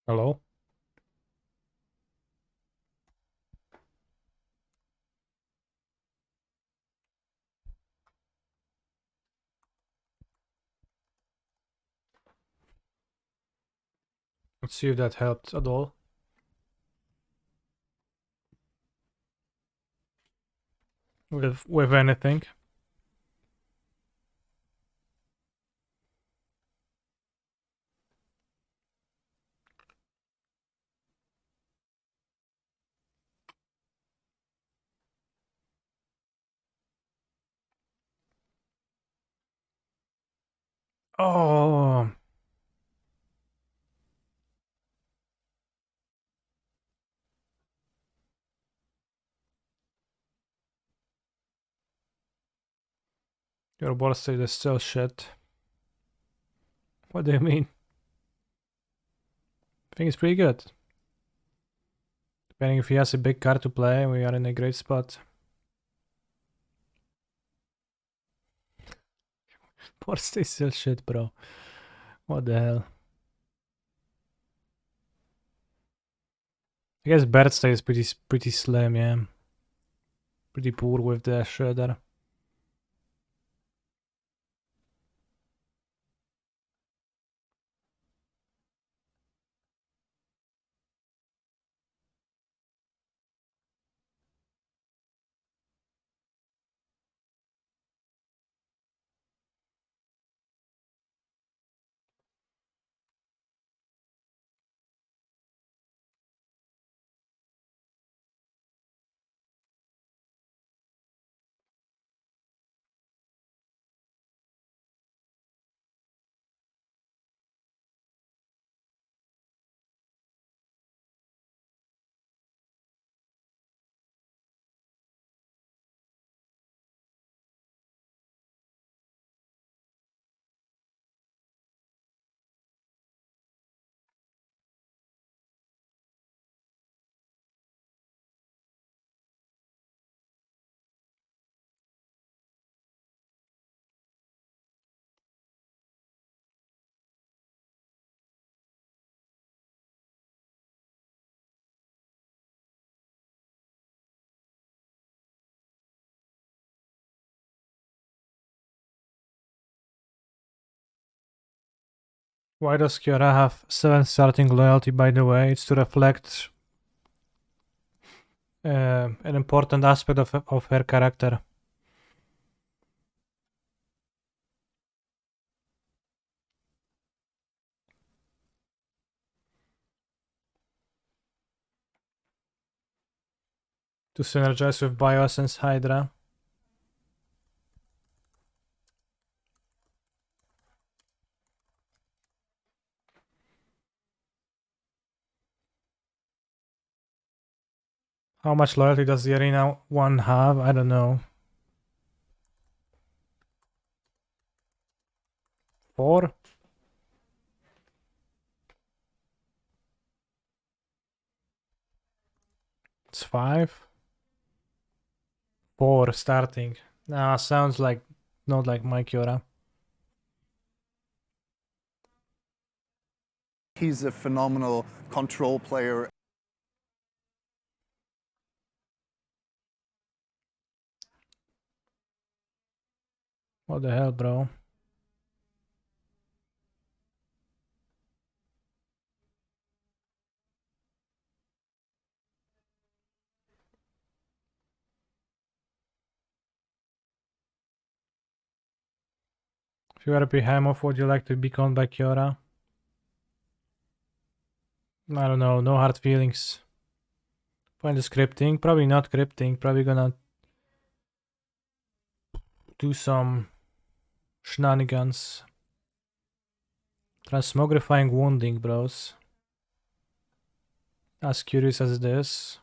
Hello? Let's see if that helped at all. With anything. Oh, your ball state is still shit. What do you mean? I think it's pretty good. Depending if he has a big card to play, we are in a great spot. Ball state still shit, bro. What the hell? I guess bird state is pretty slim, yeah. Pretty poor with the shredder. Why does Kiara have 7 starting loyalty, by the way? It's to reflect an important aspect of her character. To synergize with Bioessence Hydra. How much loyalty does the arena one have? I don't know. 4? It's 5? 4 starting. Nah, sounds like not like my Kiora. He's a phenomenal control player. What the hell, bro? If you were a behemoth, would you like to be called by Kiora? I don't know, no hard feelings. Find the scripting, probably not scripting, probably gonna do some shenanigans. Transmogrifying wounding, bros. As curious as this.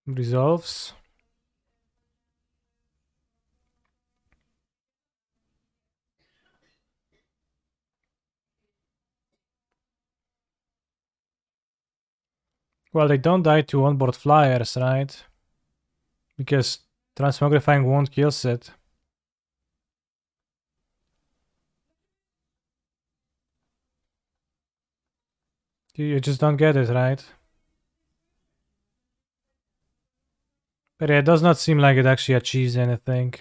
Resolves. Well, they don't die to onboard flyers, right? Because transmogrifying won't kill it. You just don't get it, right? But yeah, it does not seem like it actually achieves anything.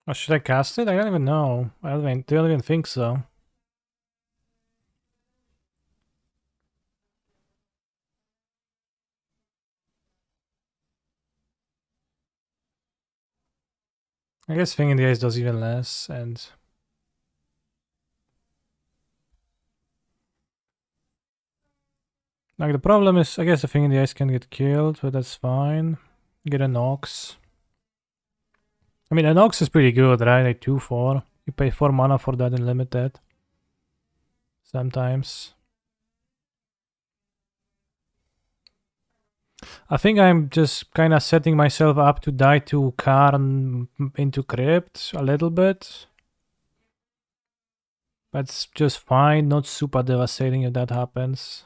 Or should I cast it? I don't even know. I don't even think so. I guess Thing in the Ice does even less, and like the problem is, I guess the Thing in the Ice can get killed, but that's fine. Get a Nox. I mean, a Nox is pretty good, right? Like 2-4. You pay 4 mana for that and limit that. Sometimes. I think I'm just kind of setting myself up to die to Karn into Crypt a little bit. That's just fine, not super devastating if that happens.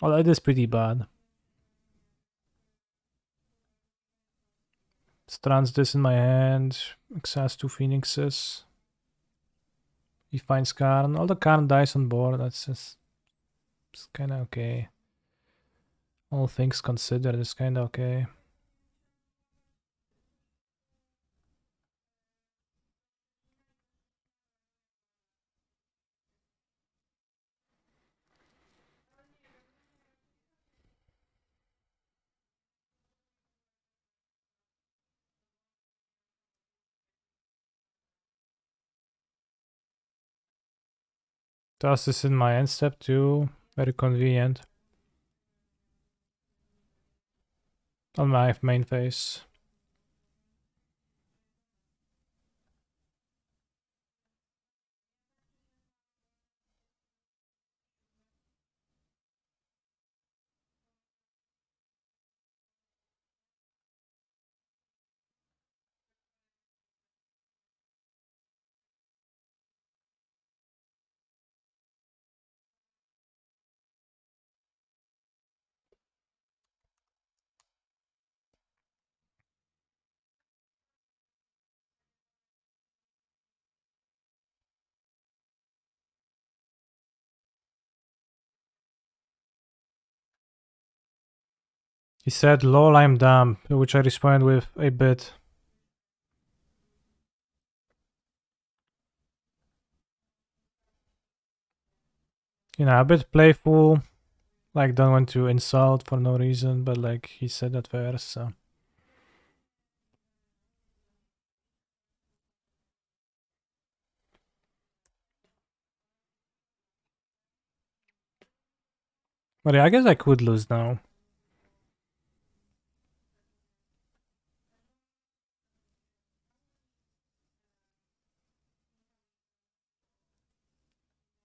Although it is pretty bad. Strands this in my hand, access 2 Phoenixes. He finds Karn. All the Karn dies on board, that's just it's kinda okay. All things considered, it's kinda okay. Toss this in my end step too. Very convenient. On my main phase. He said, lol, I'm dumb, to which I responded with a bit. You know, a bit playful. Like, don't want to insult for no reason, but like, he said that first, so. But yeah, I guess I could lose now.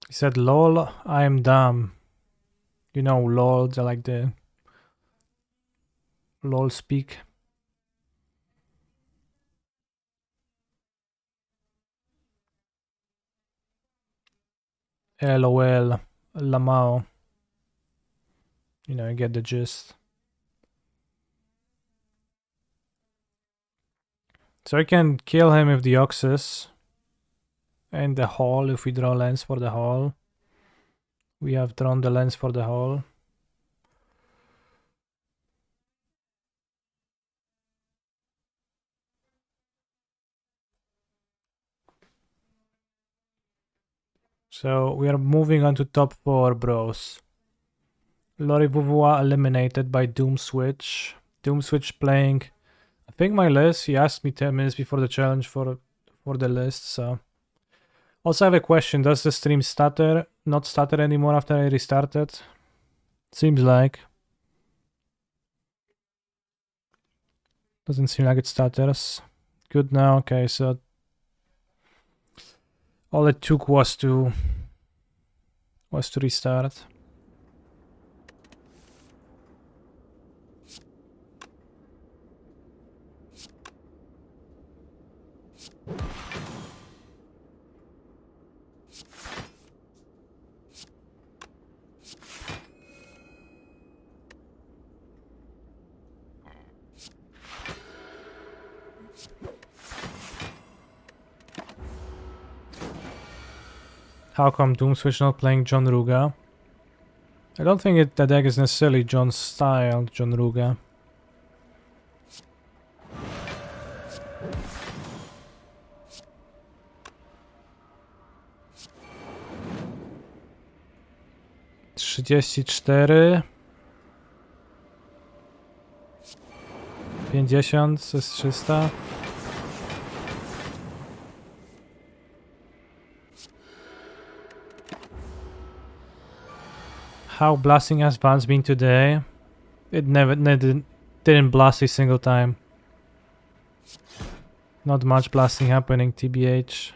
He said, lol, I'm dumb. You know, lol, I like the lol speak. LOL, Lamao. You know, you get the gist. So I can kill him with the Oxus. And the Hall, if we draw lens for the Hall. We have drawn the lens for the Hall. So we are moving on to top 4, bros. Lori Vuvua eliminated by Doom Switch. Doom Switch playing, I think my list. He asked me 10 minutes before the challenge for the list, so. Also, I have a question. Does the stream stutter? not stutter anymore after I restarted? Seems like. Doesn't seem like it stutters. Good now. Okay, so all it took was to restart. How come Doomswitch not playing John Ruga? I don't think the deck is necessarily John's style, John Ruga. ...34... 50 z 300. How blasting has Vance been today? It didn't blast a single time. Not much blasting happening, TBH.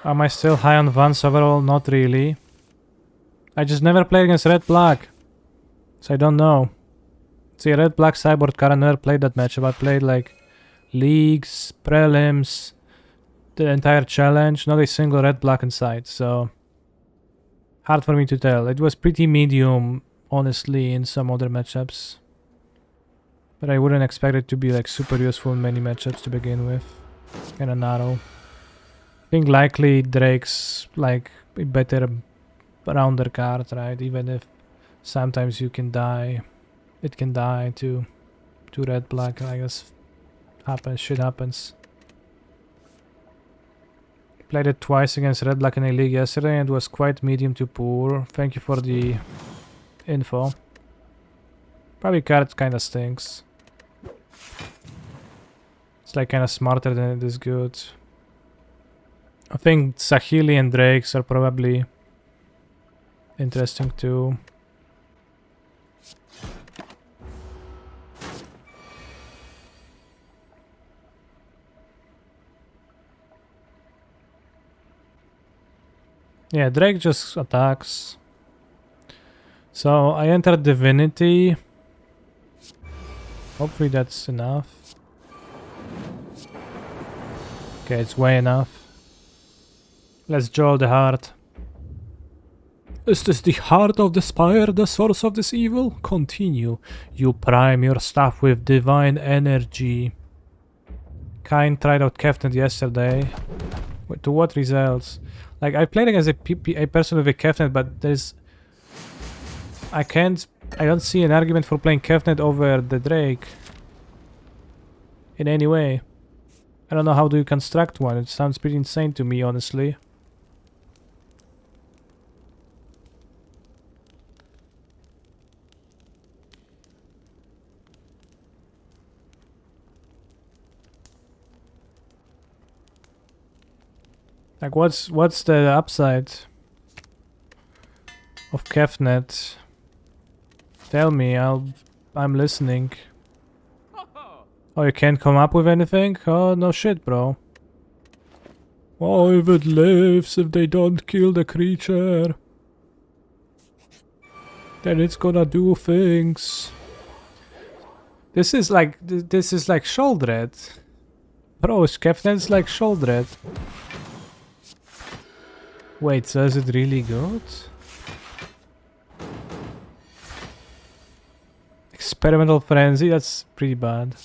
Am I still high on Vance overall? Not really. I just never played against Red-Black. So I don't know. See, a Red-Black sideboard card, I never played that matchup. I played like leagues, prelims, the entire challenge, not a single Red-Black inside, so hard for me to tell. It was pretty medium, honestly, in some other matchups. But I wouldn't expect it to be like super useful in many matchups to begin with. Kinda narrow. I think likely Drake's like a better rounder card, right? Even if sometimes you can die. It can die to Red-Black, I guess. Shit happens. Played it twice against Red-Black in a league yesterday and it was quite medium to poor. Thank you for the info. Probably card kinda stinks. It's like kinda smarter than it is good. I think Sahili and Drakes are probably interesting too. Yeah, Drake just attacks. So I entered Divinity. Hopefully that's enough. Okay, it's way enough. Let's draw the heart. Is this the heart of the Spire, the source of this evil? Continue. You prime your stuff with divine energy. Kain tried out Kefnet yesterday. To what results? Like, I played against a person with a Kefnet, but there's... I don't see an argument for playing Kefnet over the Drake. In any way. I don't know how do you construct one. It sounds pretty insane to me, honestly. Like, what's the upside of Kefnet? Tell me, I'm listening. Oh, you can't come up with anything? Oh, no shit, bro. Oh, if it lives, if they don't kill the creature, then it's gonna do things. This is like Sholdred. Bro, Kefnet's like Sholdred. Wait, so is it really good? Experimental Frenzy, that's pretty bad.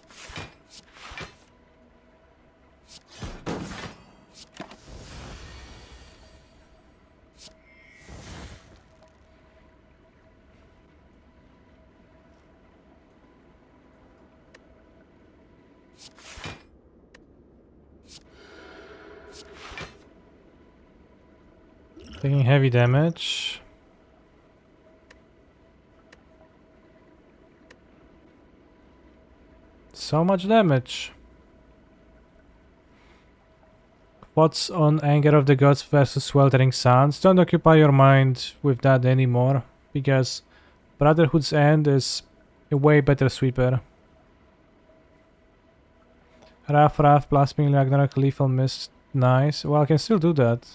Taking heavy damage. So much damage. What's on Anger of the Gods versus Sweltering Sands? Don't occupy your mind with that anymore, because Brotherhood's End is a way better sweeper. Wrath, Blaspheming Ragnarok, Lethal Mist, nice. Well, I can still do that.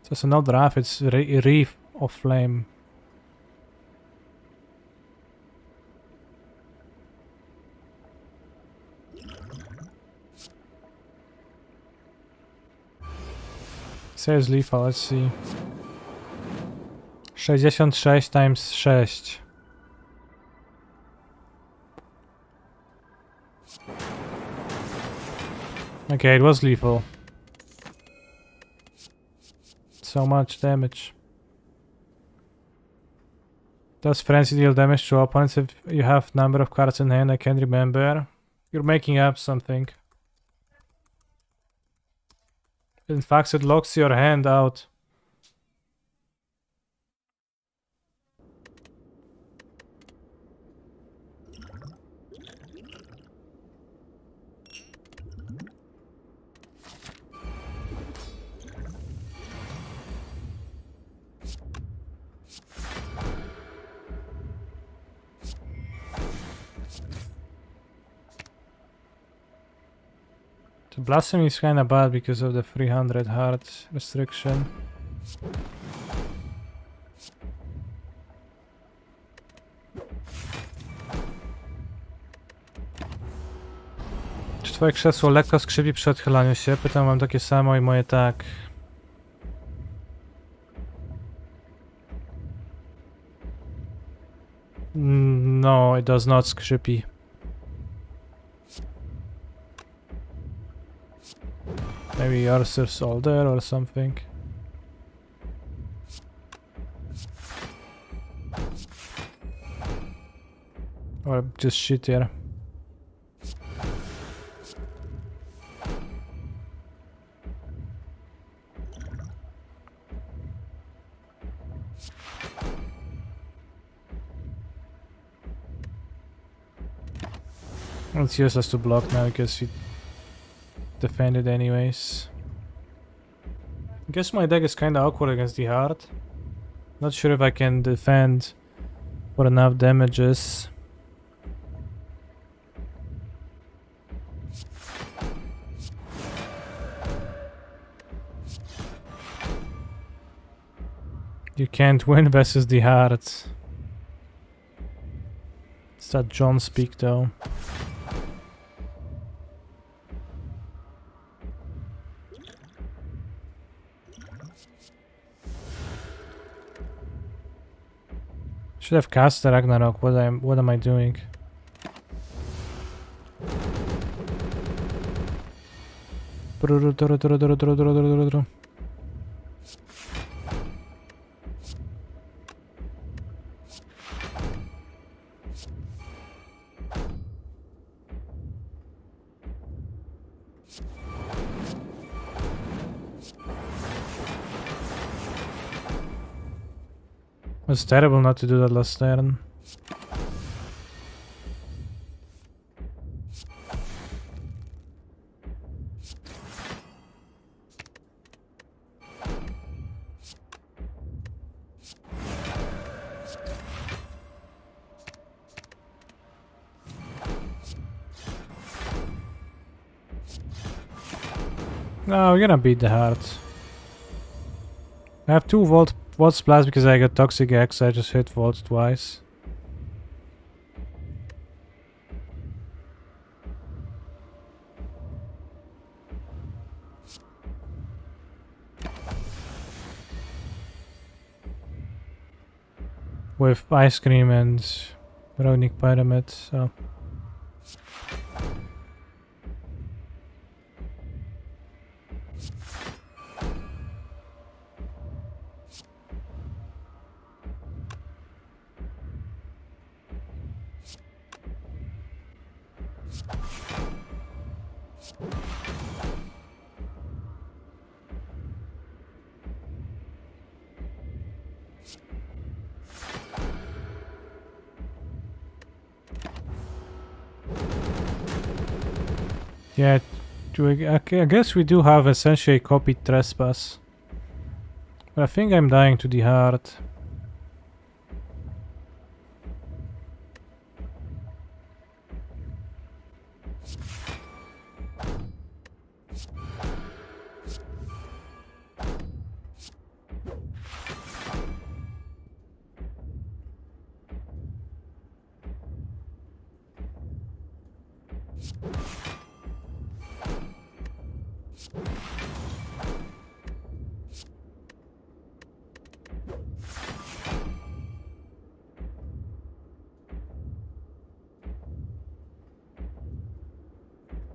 So it's not Wrath, it's Reef of Flame. Says lethal, let's see. 66 times 6. Okay, it was lethal. So much damage. Does Frenzy deal damage to opponents if you have number of cards in hand? I can't remember. You're making up something. In fact, it locks your hand out. The Blasphemy is kinda bad because of the 300 heart restriction. Czy twoje krzesło lekko skrzypi przy odchylaniu się? Pytam, mam takie samo i moje tak. No, it does not skrzypi. Maybe yours is older or something. Or just shittier. It's useless to block now because we defended anyways. I guess my deck is kinda awkward against the heart. Not sure if I can defend for enough damages. You can't win versus the heart. It's that John speak though. Should have cast the Ragnarok. What am I doing? It's terrible not to do that last turn. No, we're gonna beat the heart. I have 2 Volt Splash because I got Toxic X, I just hit Volt twice. With Ice Cream and Runic Pyramid, so... Yeah, I guess we do have essentially copied trespass. But I think I'm dying to the heart.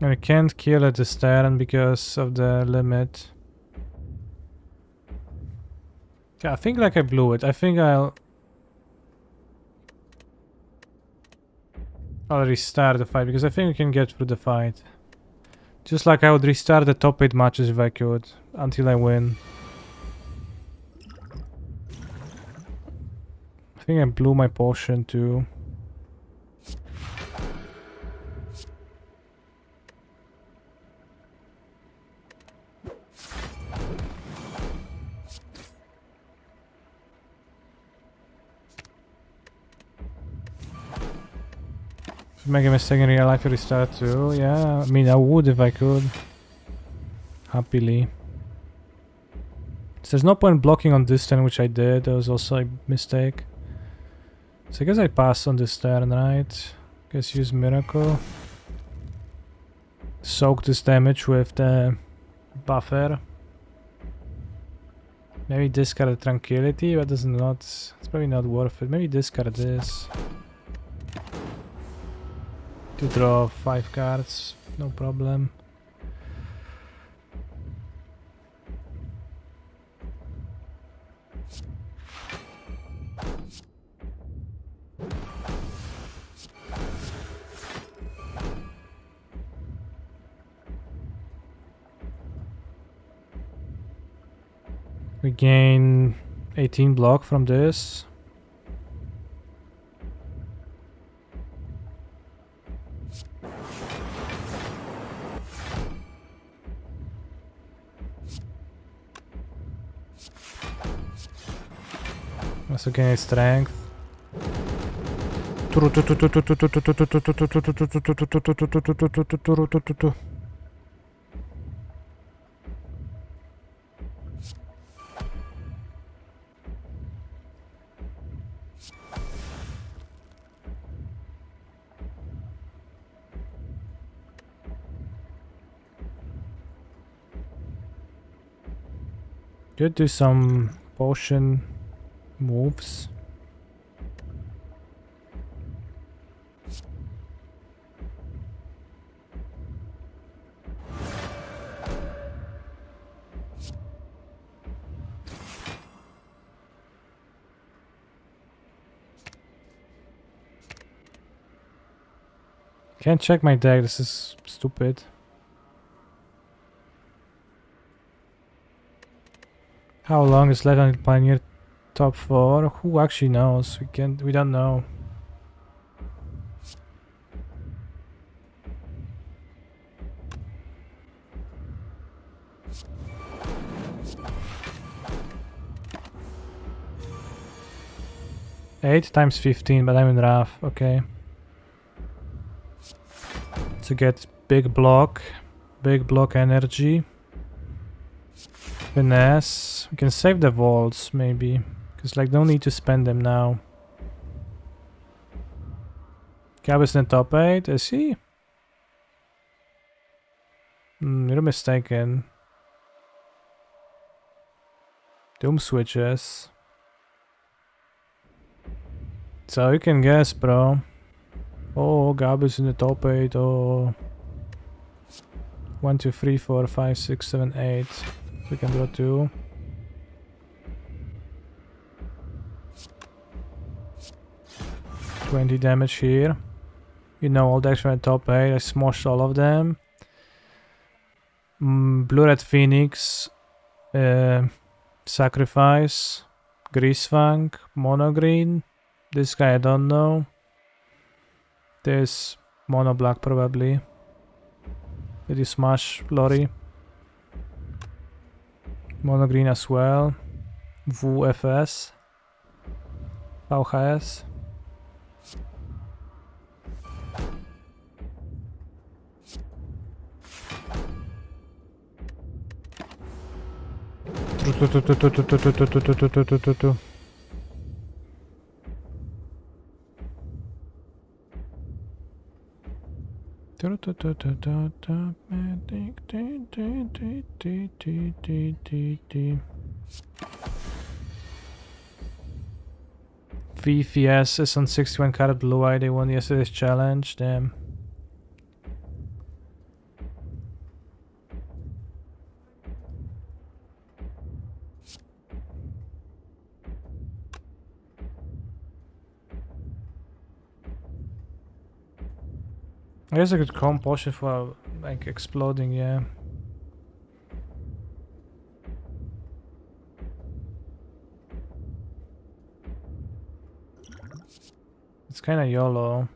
And I can't kill at this turn because of the limit. Yeah, I think like I blew it. I think I'll restart the fight because I think we can get through the fight. Just like I would restart the top 8 matches if I could, until I win. I think I blew my potion too. If I make a mistake in real life, I restart too. Yeah, I mean I would if I could. Happily. So there's no point blocking on this turn, which I did. That was also a mistake. So I guess I pass on this turn, right? Guess use Miracle. Soak this damage with the buffer. Maybe discard Tranquility, but does not. It's probably not worth it. Maybe discard this. To draw 5 cards, no problem. We gain 18 block from this. Also gain strength. Could do some potion moves. Can't check my deck, this is stupid. How long is left on Pioneer top 4? Who actually knows? We don't know. Eight times 15, but I'm in RAF, okay. To get big block energy. Finesse. We can save the vaults, maybe. Because, like, no need to spend them now. Gabby's in the top 8, is he? You're mistaken. Doom switches. So you can guess, bro. Oh, Gabby's in the top 8, oh. 1, 2, 3, 4, 5, 6, 7, 8. So we can draw 2. $20 damage here. You know, all the extra top 8. I smoshed all of them. Blue-red Phoenix. Sacrifice. Greasefang. Mono green. This guy I don't know. There's mono black probably. Did you smash Lori? Mono green as well. VFS. VHS. VFS is on 61 karat blue eye. They won yesterday's challenge. Damn. I guess I could calm potion for like exploding, yeah. It's kinda YOLO.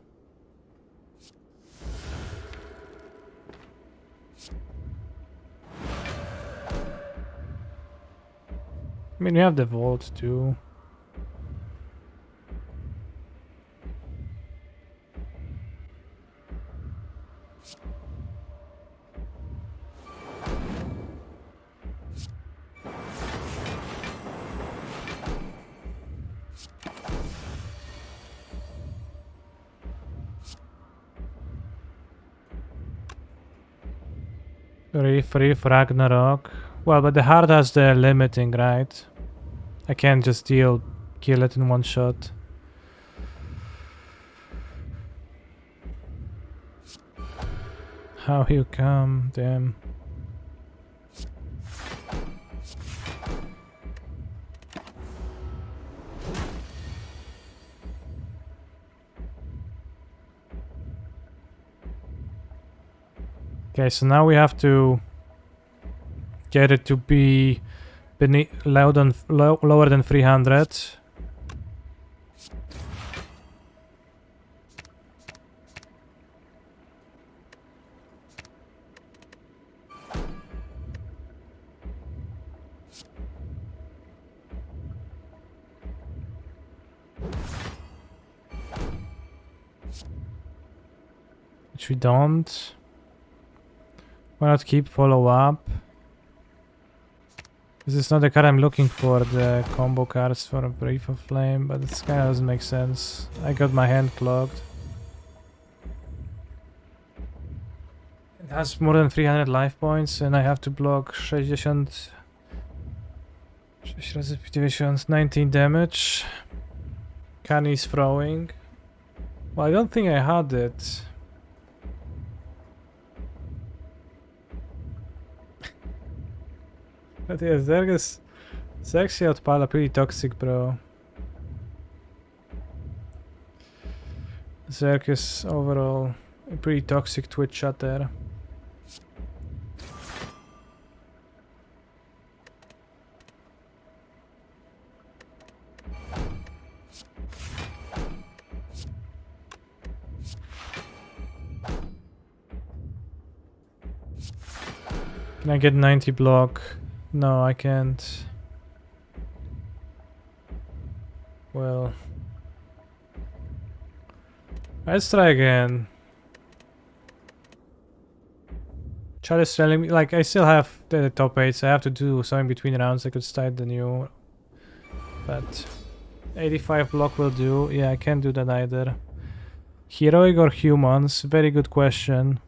I mean, we have the vault too. Reef, Ragnarok. Well, but the heart has the limiting, right? I can't just kill it in one shot. How you come, damn. Okay, so now we have to get it to be lower than 300. Which we don't. Why not keep follow up? This is not the card I'm looking for, the combo cards for a Brief of Flame, but it kinda doesn't make sense. I got my hand clogged. It has more than 300 life points and I have to block 60... 19 damage. Canny's throwing. Well, I don't think I had it. But yeah, Zerg actually odpala pretty toxic, bro. Zerg is overall a pretty toxic Twitch chatter. Can I get 90 block? No, I can't. Well, let's try again. Chad is telling me, like, I still have the top 8, so I have to do something between rounds. I could start the new, but 85 block will do. Yeah, I can't do that either. Heroic or humans? Very good question.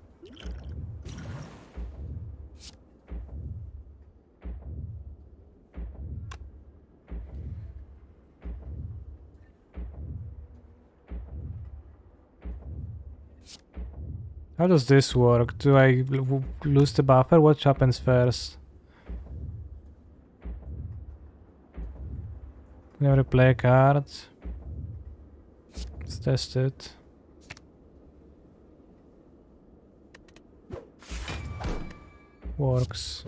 How does this work? Do I lose the buffer? What happens first? Never play a card. Let's test it. works.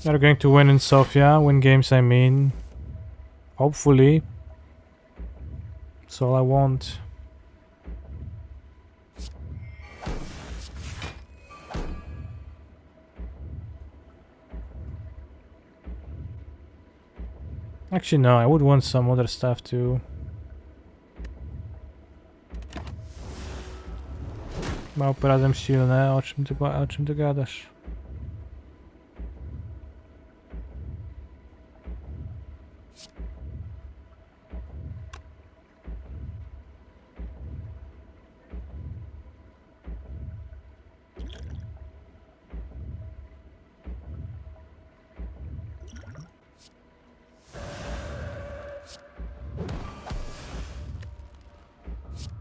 They're going to win in Sofia, win games I mean. Hopefully. That's all I want. Actually no, I would want some other stuff too. Małpy razem silne, o czym ty gadasz?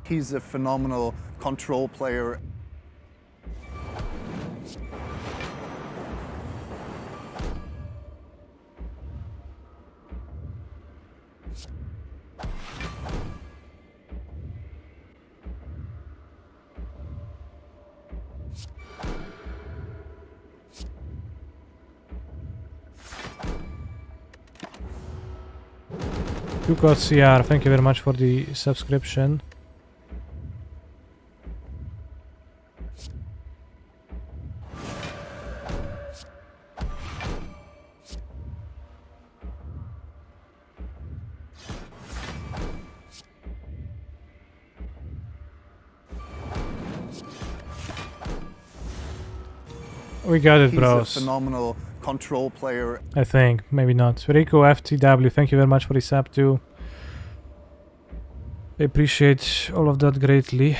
He's a phenomenal control player. CR, thank you very much for the subscription. We got it, bros. He's a phenomenal control player. I think, maybe not. Rico FTW, thank you very much for the sub too. I appreciate all of that greatly.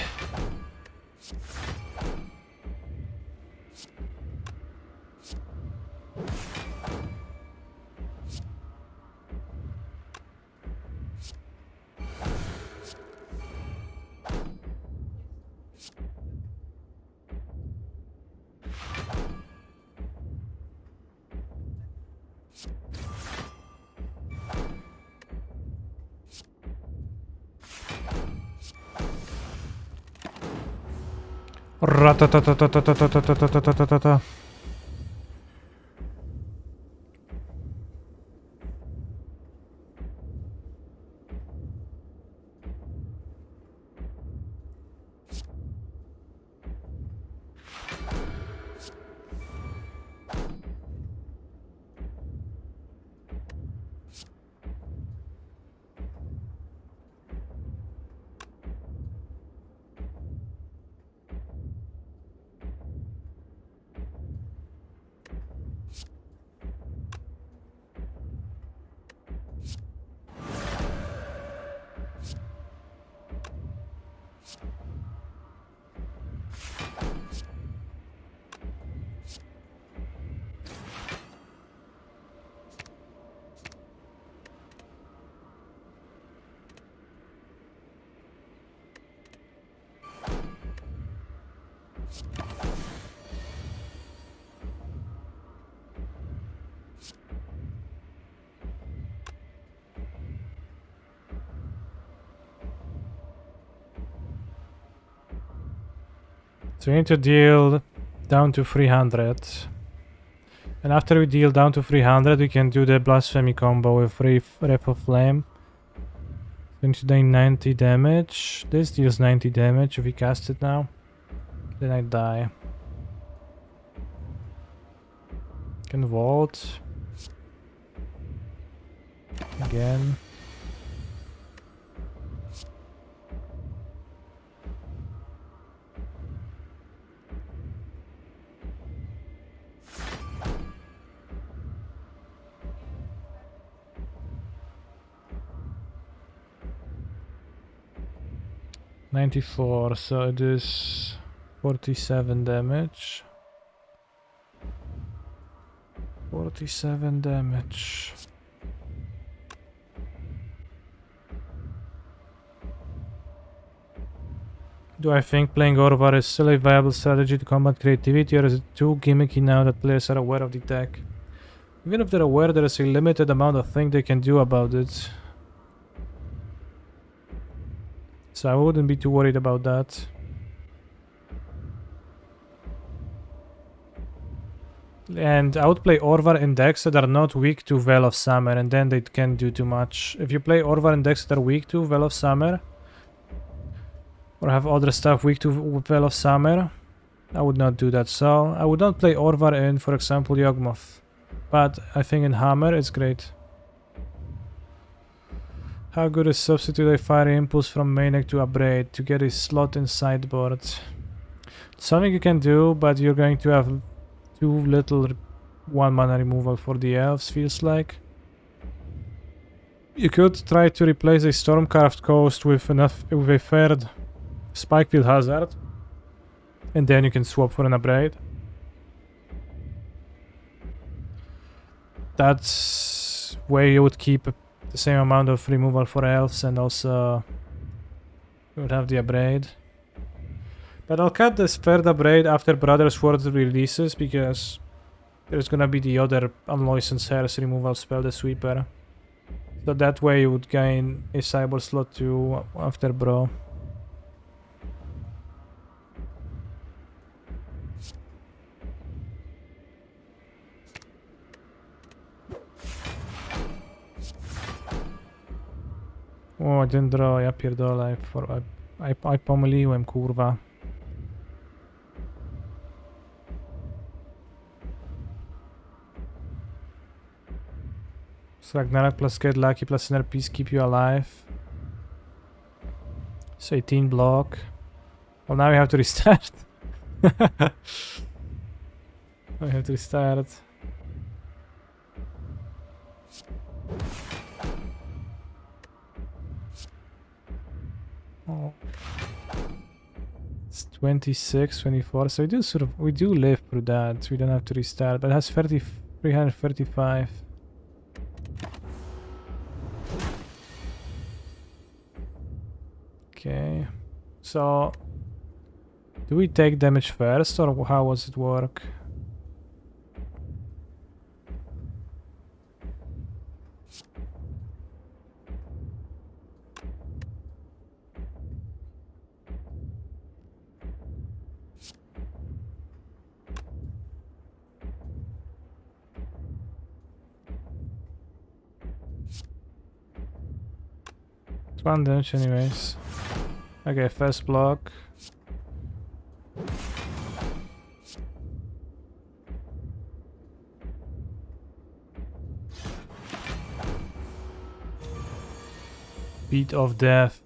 Ratatatatatatatatatatata. So we need to deal down to 300. And after we deal down to 300, we can do the Blasphemy combo with Ref of Flame. Going to do 90 damage. This deals 90 damage if we cast it now. Then I die. Can vault. Again. $94, so it is 47 damage. 47 damage. Do I think playing Orvar is still a viable strategy to combat creativity, or is it too gimmicky now that players are aware of the tech? Even if they're aware, there is a limited amount of things they can do about it. So I wouldn't be too worried about that. And I would play Orvar in decks that are not weak to Veil of Summer, and then they can't do too much. If you play Orvar in decks that are weak to Veil of Summer, or have other stuff weak to Veil of Summer, I would not do that. So I would not play Orvar in, for example, Yawgmoth. But I think in Hammer it's great. How good is substitute a Fiery Impulse from main deck to Abrade to get a slot in sideboard? Something you can do, but you're going to have too little 1 mana removal for the elves, feels like. You could try to replace a Stormcarved Coast with a third Spikefield Hazard, and then you can swap for an Abrade. That's where you would keep the same amount of removal for elves, and also you would have the Abrade. But I'll cut this third Abrade after Brother Sword releases, because there's gonna be the other Unlicensed Hairs removal spell, the Sweeper. So that way you would gain a cyber slot too after Bro. O, jeden draw, ja pierdolę, I pomyliłem, kurwa. So Ragnarok plus Get Lucky plus Inner Peace keep you alive. So 18 block. Well, now we have to restart. I have to restart. Oh. It's 26, 24. So we do live through that. We don't have to restart. But it has 335. Okay. So do we take damage first, or how does it work? It's 1 damage anyways. Okay, first block. Beat of Death.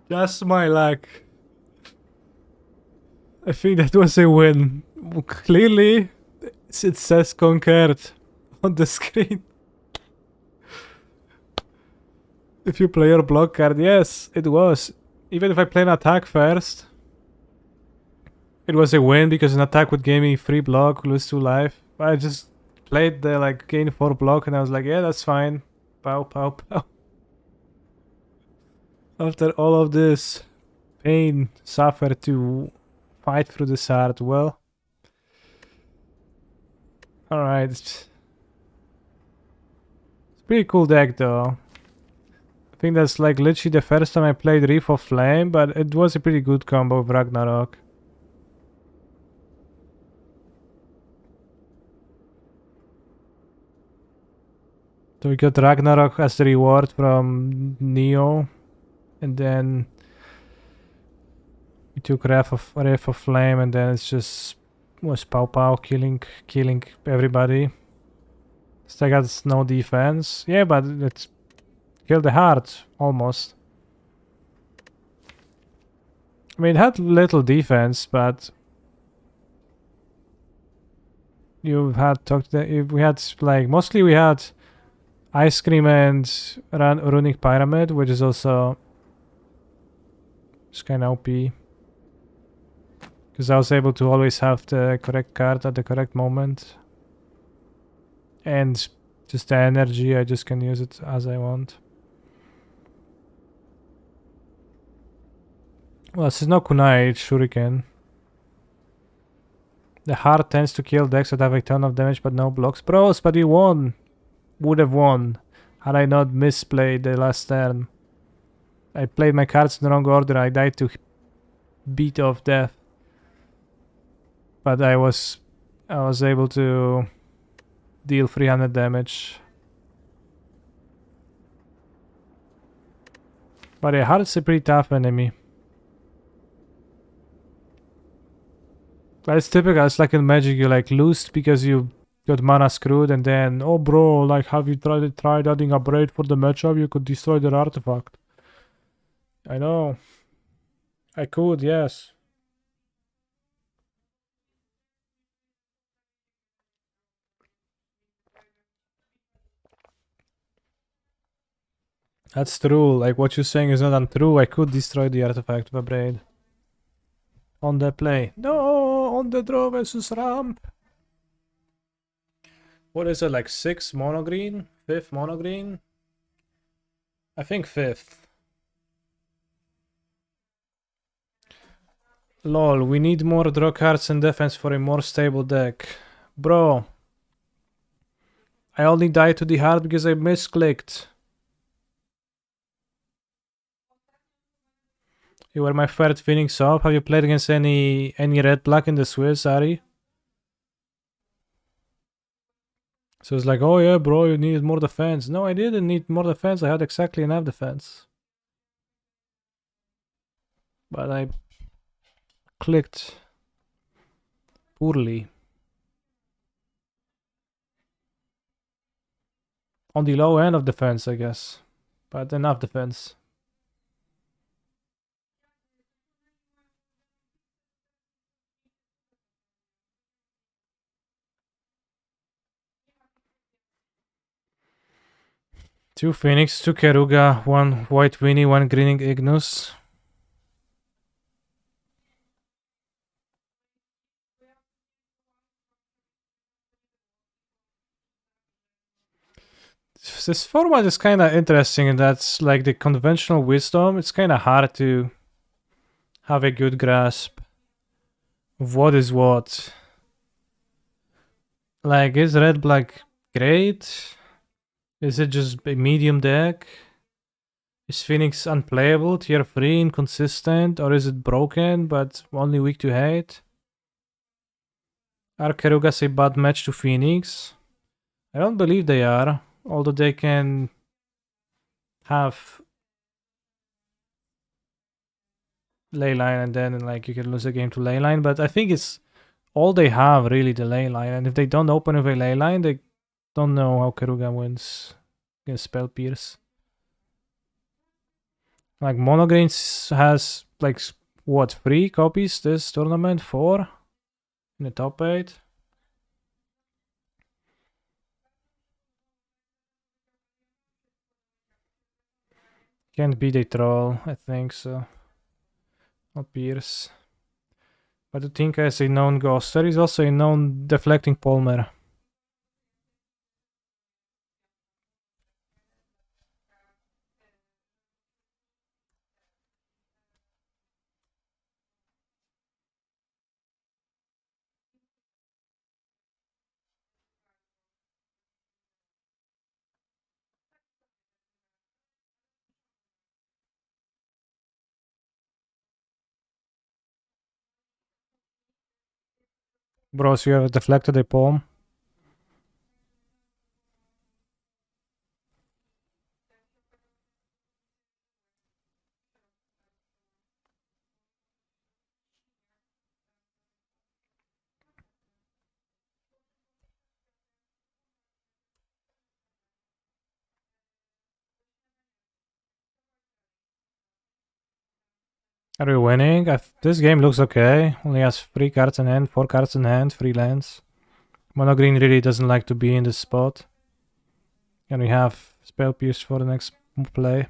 Just my luck. I think that was a win. Clearly, it says conquered on the screen. If you play your block card, yes, it was. Even if I play an attack first, it was a win because an attack would give me 3 block, lose 2 life. I just played the gain 4 block and I was like, yeah, that's fine. Pow, pow, pow. After all of this pain, suffer to fight through this hard, well. Alright. It's pretty cool deck though. I think that's literally the first time I played Reef of Flame, but it was a pretty good combo with Ragnarok. So we got Ragnarok as the reward from Neo. And then we took Wrath of Flame, and then it's just was Pow Pow killing everybody. So I got no defense. Yeah, but it's kill the heart, almost. I mean, it had little defense, but we had like mostly we had Ice Cream and Runic Pyramid, which is also just kind of OP. Because I was able to always have the correct card at the correct moment. And just the energy, I just can use it as I want. Well, this is no kunai, it's shuriken. The heart tends to kill decks that have a ton of damage but no blocks. Bros, but we won! Would have won had I not misplayed the last turn. I played my cards in the wrong order. I died to beat of death. But I was able to deal 300 damage. But yeah, heart's a pretty tough enemy. But it's typical, it's like in Magic, you like lose because you got mana screwed and then, oh bro, like have you tried adding a braid for the matchup? You could destroy their artifact. I know. I could, yes. That's true. Like what you're saying is not untrue. I could destroy the artifact with a braid. On the play. No, on the draw versus ramp. What is it, like 6 mono green? 5th mono green? I think 5th. Lol, we need more draw cards and defense for a more stable deck. Bro. I only died to the heart because I misclicked. You were my third Phoenix up. Have you played against any red black in the Swiss, Ari? So it's like, oh yeah, bro, you need more defense. No, I didn't need more defense. I had exactly enough defense. But I clicked poorly. On the low end of defense, I guess. But enough defense. Two Phoenix, two Keruga, one White Winnie, one Greening Ignus. This format is kind of interesting, and that's like the conventional wisdom. It's kind of hard to have a good grasp of what is what. Like, is red black great? Is it just a medium deck? Is Phoenix unplayable, tier 3, inconsistent, or is it broken but only weak to hate? Are Kerugas a bad match to Phoenix? I don't believe they are, although they can have Leyline and then like you can lose a game to Leyline, but I think it's all they have really the Leyline, and if they don't open with a Leyline, they don't know how Keruga wins against Spell Pierce. Like Monogreens has like what, 3 copies this tournament? 4 in the top 8. Can't beat a troll, I think so. Not Pierce. But Utinka is a known ghost. There is also a known deflecting Palmer. Bros, you have deflected a palm. Are we winning? This game looks okay. Only has 3 cards in hand, 4 cards in hand, 3 lands. Mono green really doesn't like to be in this spot. And we have Spell Pierce for the next play.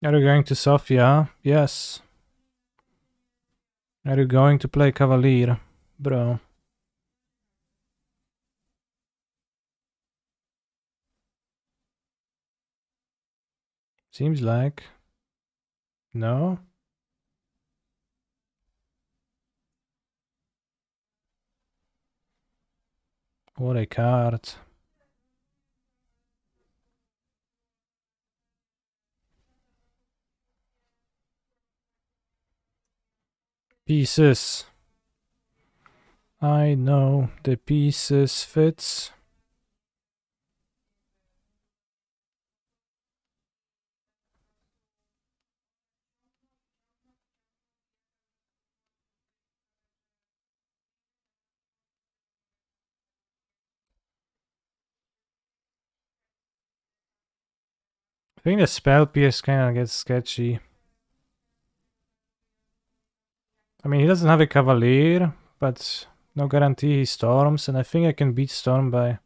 Are you going to Sofia? Yes. Are you going to play Cavalier? Bro. Seems like. No? What a card. Pieces. I know the pieces fits. I think the spell pierce kind of gets sketchy. I mean, he doesn't have a Cavalier, but no guarantee he storms, and I think I can beat Storm by...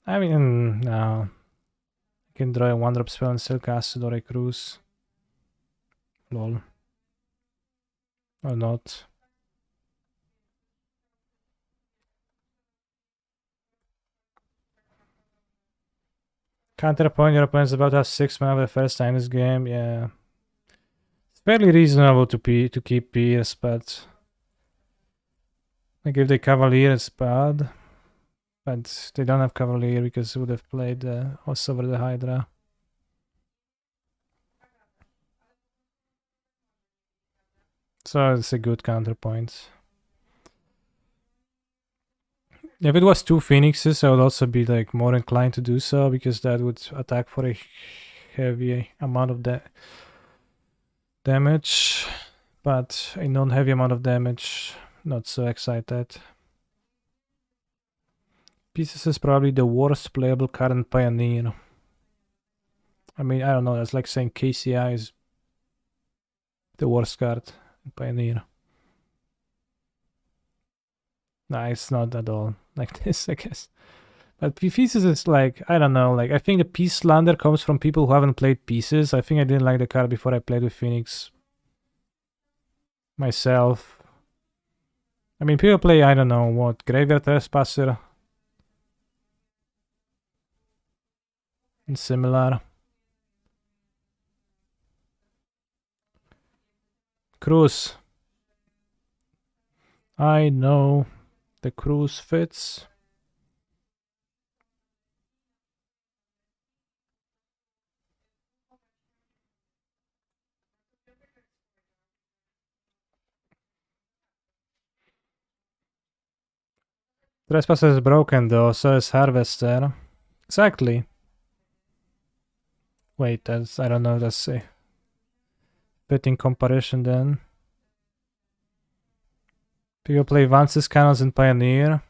I mean, no. I can draw a 1-drop spell and still cast it or a cruise. Lol. Or not. Counterpoint, your opponent's about to have 6 mana for the first time this game, yeah. It's fairly reasonable to keep Pierce, but... Like if they Cavalier, it's bad. But they don't have Cavalier because they would have played us over the Hydra. So it's a good counterpoint. If it was 2 Phoenixes, I would also be like more inclined to do so because that would attack for a heavy amount of damage. But a non-heavy amount of damage, not so excited. Pieces is probably the worst playable card in Pioneer. I mean, I don't know, that's like saying KCI is the worst card in Pioneer. Nah, it's not at all like this, I guess. But Pieces is like, I don't know, like I think the Piece slander comes from people who haven't played Pieces. I think I didn't like the card before I played with Phoenix myself. I mean, people play, I don't know, what, Graveyard Trespasser and similar. Cruise. I know the cruise fits. Trespasser is broken though, so is Harvester. Exactly. Wait, that's, I don't know, that's a fitting comparison then. People play Vance's Cannons in Pioneer.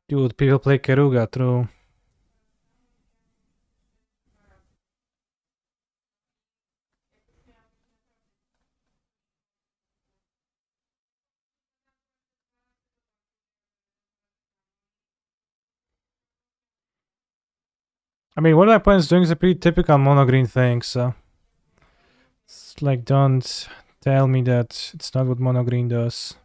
Dude, people play Keruga, true. I mean, what my opponent's doing is a pretty typical mono green thing, so it's like, don't tell me that it's not what mono green does.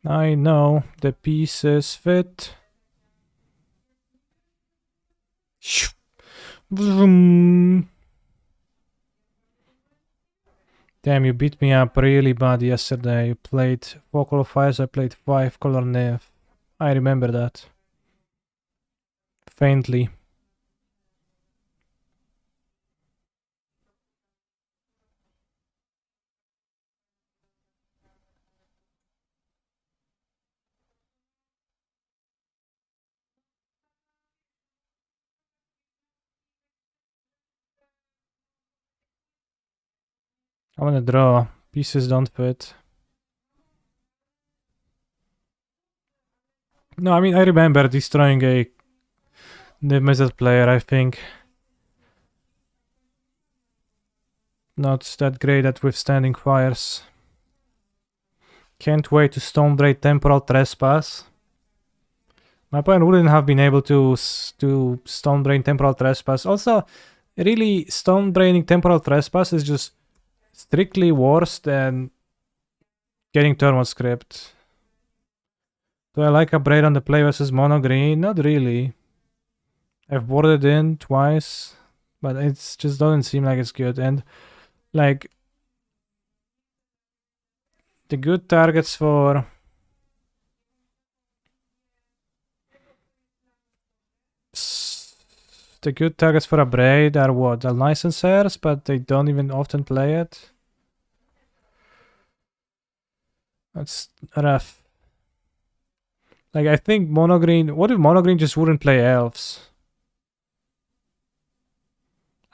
I know the pieces fit. Vroom. Damn, you beat me up really bad yesterday. You played 4 color fires, I played 5 color Nev. I remember that. Faintly. I wanna draw. Pieces don't fit. No, I mean, I remember destroying a limited player, I think. Not that great at withstanding fires. Can't wait to Stonebraid Temporal Trespass. My opponent wouldn't have been able to Stonebraid Temporal Trespass. Also, really, Stonebraining Temporal Trespass is just strictly worse than getting Thermal Script. Do I like a Braid on the play versus Mono Green? Not really. I've boarded in twice, but it just doesn't seem like it's good. And like the good targets for a Braid are what? The licensers, but they don't even often play it. That's rough. Like, I think Mono Green... What if Mono Green just wouldn't play Elves?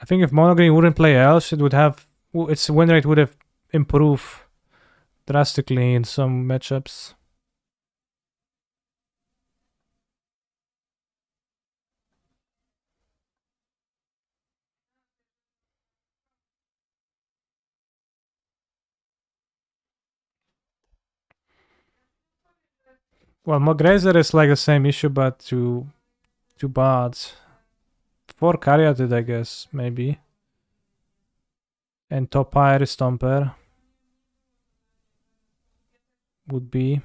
I think if Mono Green wouldn't play Elves, it would have... Its win rate would have improved drastically in some matchups. Well, Mograzer is like the same issue, but too bad. 4 Caryatid, I guess, maybe. And top Iris Stomper would be.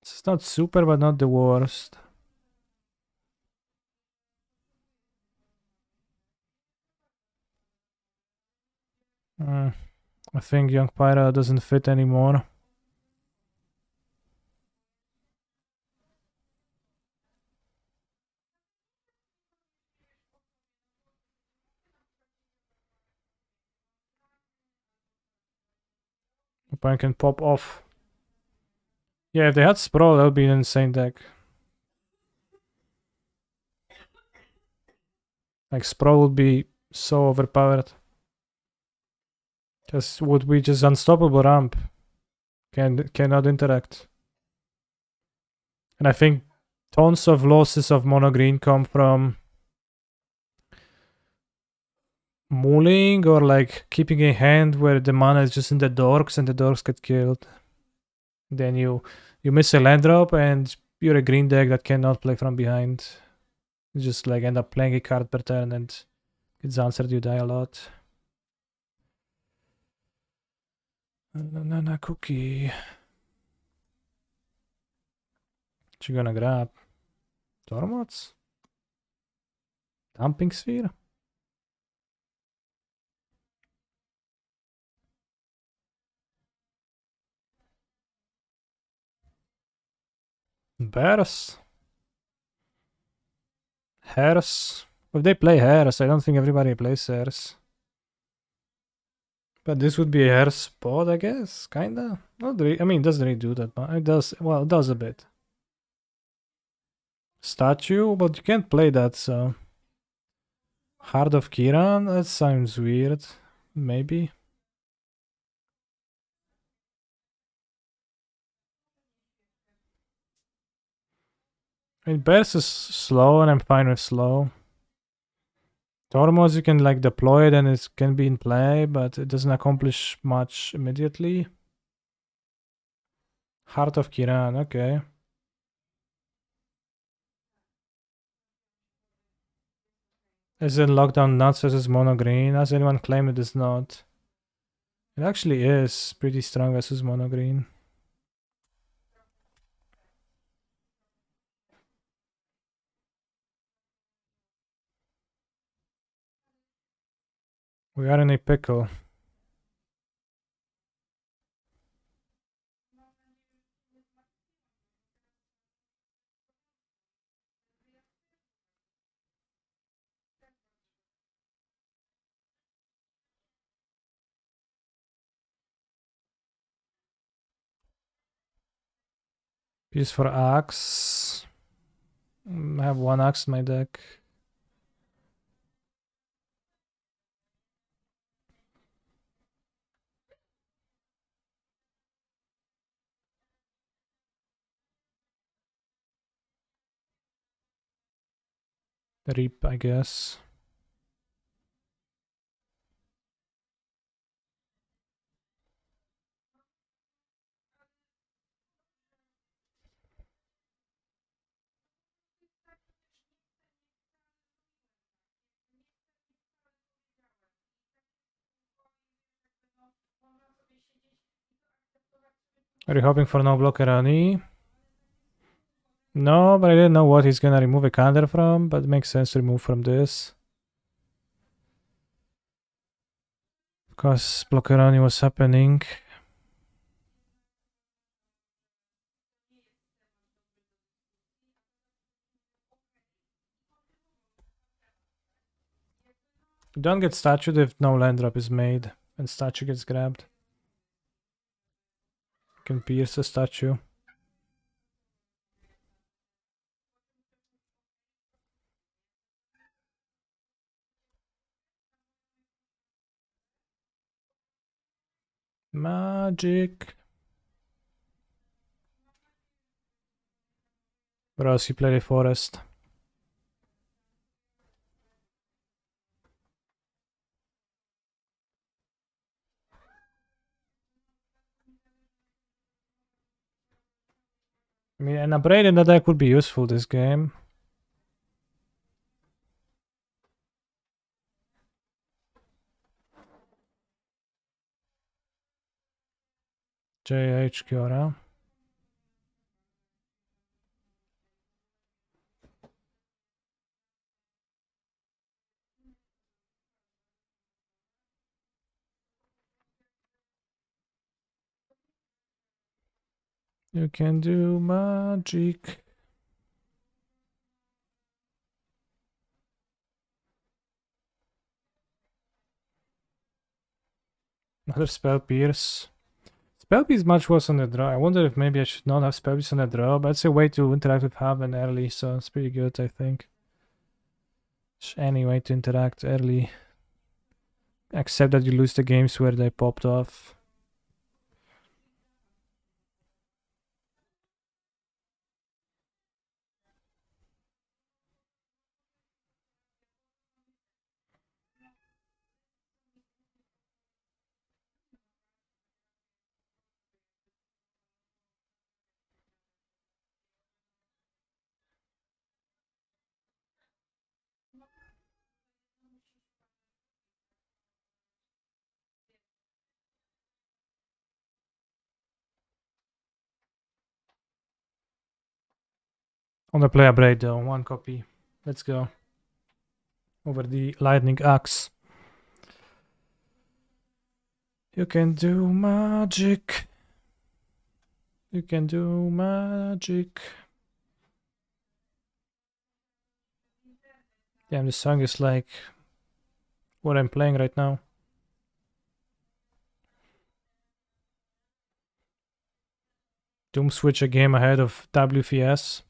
It's not super, but not the worst. I think Young Pyra doesn't fit anymore. Opponent can pop off. Yeah, if they had Sprawl, that would be an insane deck. Like, Sprawl would be so overpowered. Just would be just unstoppable ramp. Cannot interact. And I think tons of losses of mono green come from mulling or like keeping a hand where the mana is just in the dorks and the dorks get killed. Then you miss a land drop and you're a green deck that cannot play from behind. You just like end up playing a card per turn and it's answered, you die a lot. Banana cookie. What you gonna grab? Tormots? Dumping Sphere? Bears? Hares? If they play Hares, I don't think everybody plays Hares. But this would be a Hare spot, I guess, kinda. Not really, I mean, it doesn't really do that much. It does, well, it does a bit. Statue? But you can't play that, so... Heart of Kiran? That sounds weird. Maybe. I mean, Bears is slow, and I'm fine with slow. Tormos, you can like deploy it and it can be in play, but it doesn't accomplish much immediately. Heart of Kiran, okay. Is it lockdown nuts versus mono green? Has anyone claimed it is not? It actually is pretty strong versus mono green. We are in a pickle. Piece for axe. I have one axe in my deck. Reap, I guess. Are you hoping for no blocker Rani? No, but I didn't know what he's gonna remove a counter from, but it makes sense to remove from this. Because blocker Rani was happening. You don't get statued if no land drop is made and statue gets grabbed. You can pierce the statue. Magic. Or else you play the forest. I mean, an upgrade in the deck would be useful this game. JH Kiora. You can do magic. Another spell pierce. Spell pierce is much worse on the draw. I wonder if maybe I should not have spell pierce on the draw, but it's a way to interact with Haven early, so it's pretty good, I think. It's any way to interact early. Except that you lose the games where they popped off. On the player braid though, one copy. Let's go. Over the lightning axe. You can do magic. You can do magic. Damn, this song is like what I'm playing right now. Doom switch a game ahead of WFS.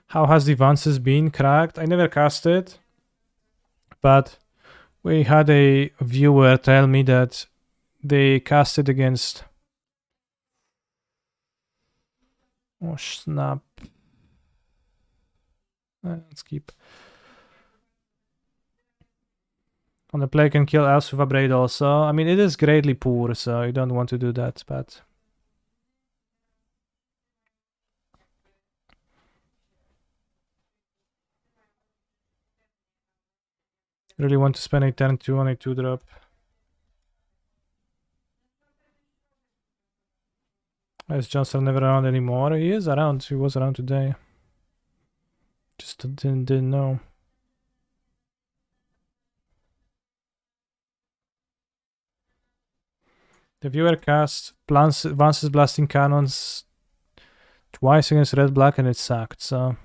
How has the advances been cracked? I never cast it, but we had a viewer tell me that they cast it against. Oh snap! Let's keep. On the play can kill elves with a braid also. I mean, it is greatly poor, so you don't want to do that, but. Really want to spend a turn 2 on a 2-drop. Is Johnson never around anymore? He is around. He was around today. Just didn't know. The viewer cast Vance's blasting cannons twice against red black and it sucked, so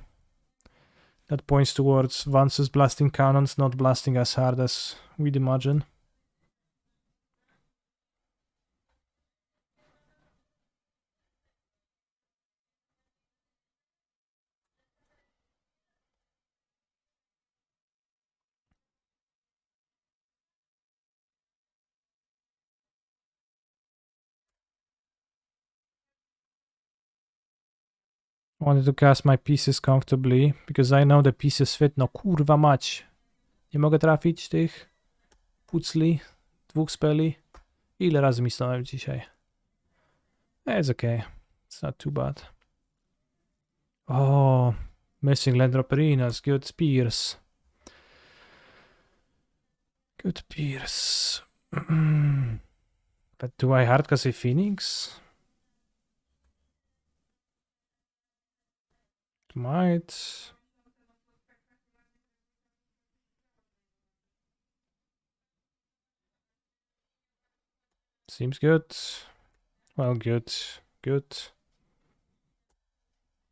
that points towards Vance's blasting cannons not blasting as hard as we'd imagine. I wanted to cast my pieces comfortably, because I know the pieces fit. No kurwa mać. Nie mogę trafić tych pucli, 2 speli. Ile razy misnąłem dzisiaj? It's okay. It's not too bad. Oh, missing land drop arenas. Good spears. Good spears. But do I hardcast a Phoenix? Might. Seems good. Well, good.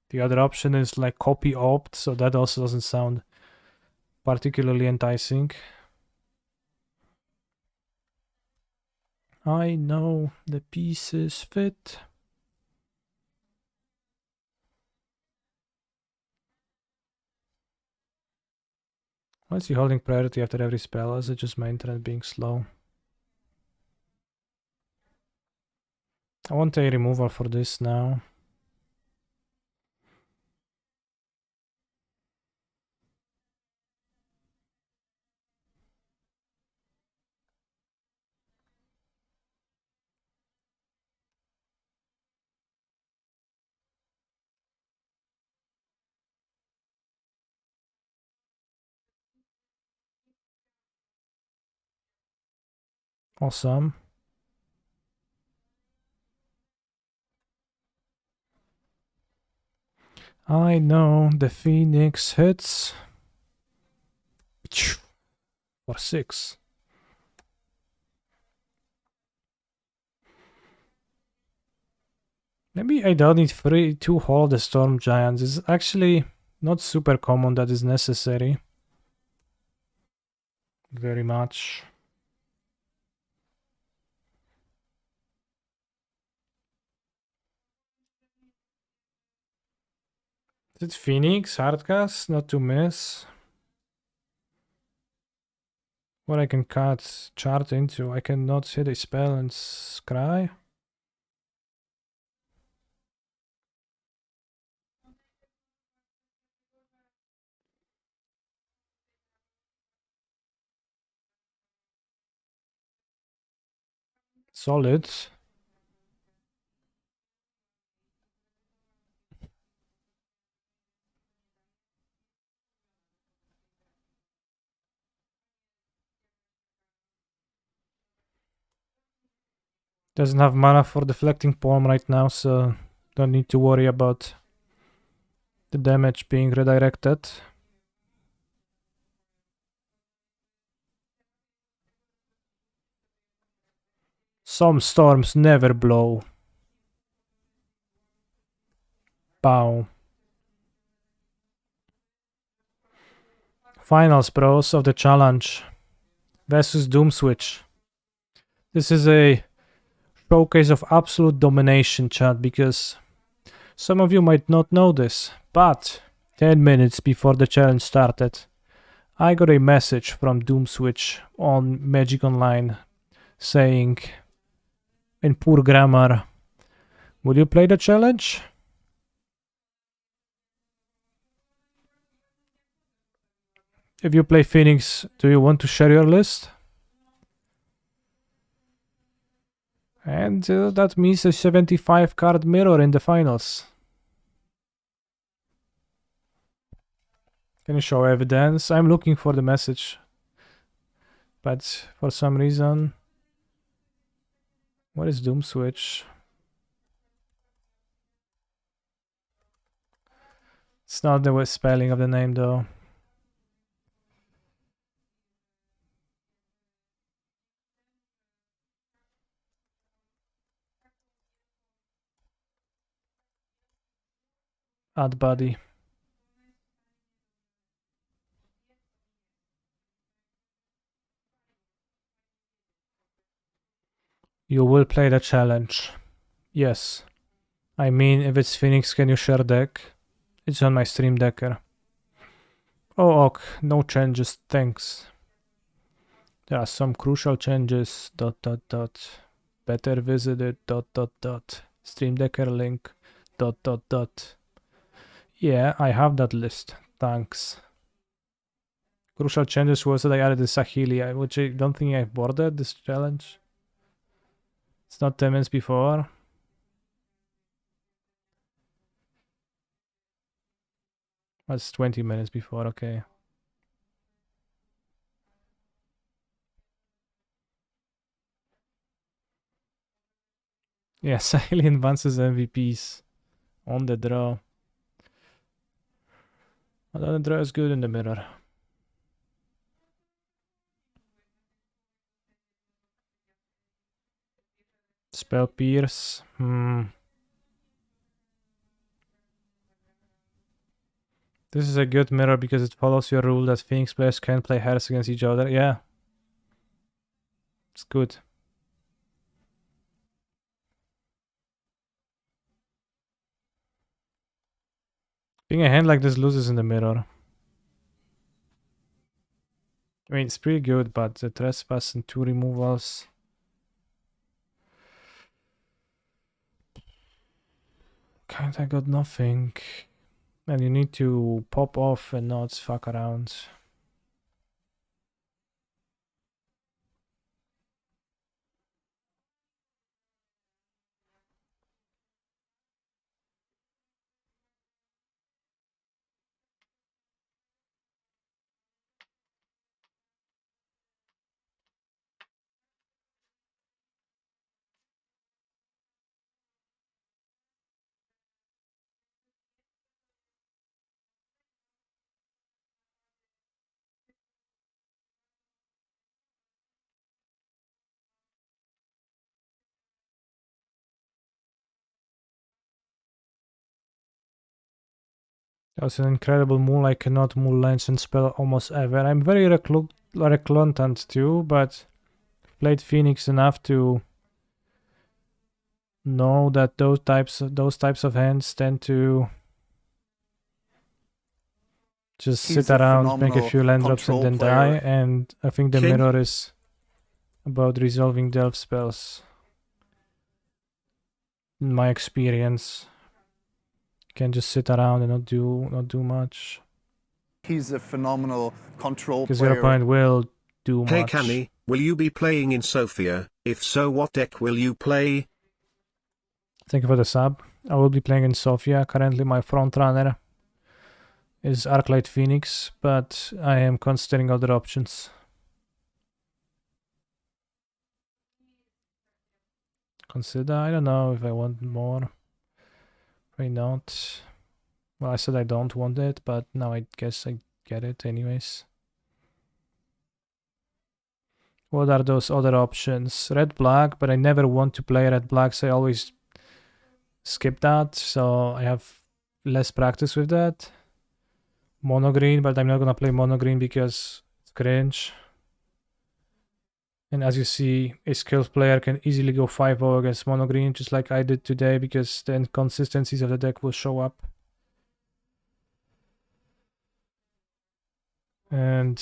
The other option is like copy opt, so that also doesn't sound particularly enticing. I know the pieces fit. Why is he holding priority after every spell? Is it just my internet being slow? I want a removal for this now. Awesome. I know the Phoenix hits for 6. Maybe I don't need 3 to hold the Storm Giants. It's actually not super common that is necessary. Very much. Is it Phoenix? Hardcast? Not to miss. What I can cut chart into. I cannot hit a spell and scry. Solid. Doesn't have mana for deflecting palm right now, so don't need to worry about the damage being redirected. Some storms never blow. Bow. Finals, bros, of the challenge versus Doom Switch. This is a showcase of absolute domination, chat, because some of you might not know this, but 10 minutes before the challenge started, I got a message from Doom Switch on Magic Online saying, in poor grammar, "Will you play the challenge?" If you play Phoenix, do you want to share your list? And that means a 75 card mirror in the finals. Can you show evidence? I'm looking for the message. But for some reason... What is Doom Switch? It's not the spelling of the name though. Add body. You will play the challenge. Yes. I mean, if it's Phoenix, can you share deck? It's on my Stream Decker. Oh, ok, no changes, thanks. There are some crucial changes, ... Better visited, ... Stream Decker link, ... Yeah, I have that list, thanks. Crucial changes was that I added the Saheeli, which I don't think I've boarded this challenge. It's not 10 minutes before. That's 20 minutes before, okay. Yeah, Saheeli advances MVPs on the draw. Although the draw is good in the mirror. Spell Pierce. This is a good mirror because it follows your rule that Phoenix players can play Hearths against each other. Yeah. It's good. Being a hand like this loses in the mirror. I mean, it's pretty good, but the trespass and 2 removals. Kinda got nothing. And you need to pop off and not fuck around. That's an incredible move. I cannot move lands and spell almost ever. I'm very reluctant too, but played Phoenix enough to know that those types of hands tend to just sit around, make a few land drops and then die, and I think the mirror is about resolving delve spells. In my experience, you can just sit around and not do much. He's a phenomenal control Because player. your opponent will do much. Hey Canny, will you be playing in Sofia? If so, what deck will you play? Thank you for the sub. I will be playing in Sofia. Currently my front runner is Arclight Phoenix, but I am considering other options. I don't know if I want more. Why not? Well, I said I don't want it, but now I guess I get it anyways. What are those other options? Red-black, but I never want to play red-black, so I always skip that, so I have less practice with that. Mono green, but I'm not gonna play mono green because it's cringe. And as you see, a skilled player can easily go 5-0 against mono green, just like I did today, because the inconsistencies of the deck will show up. And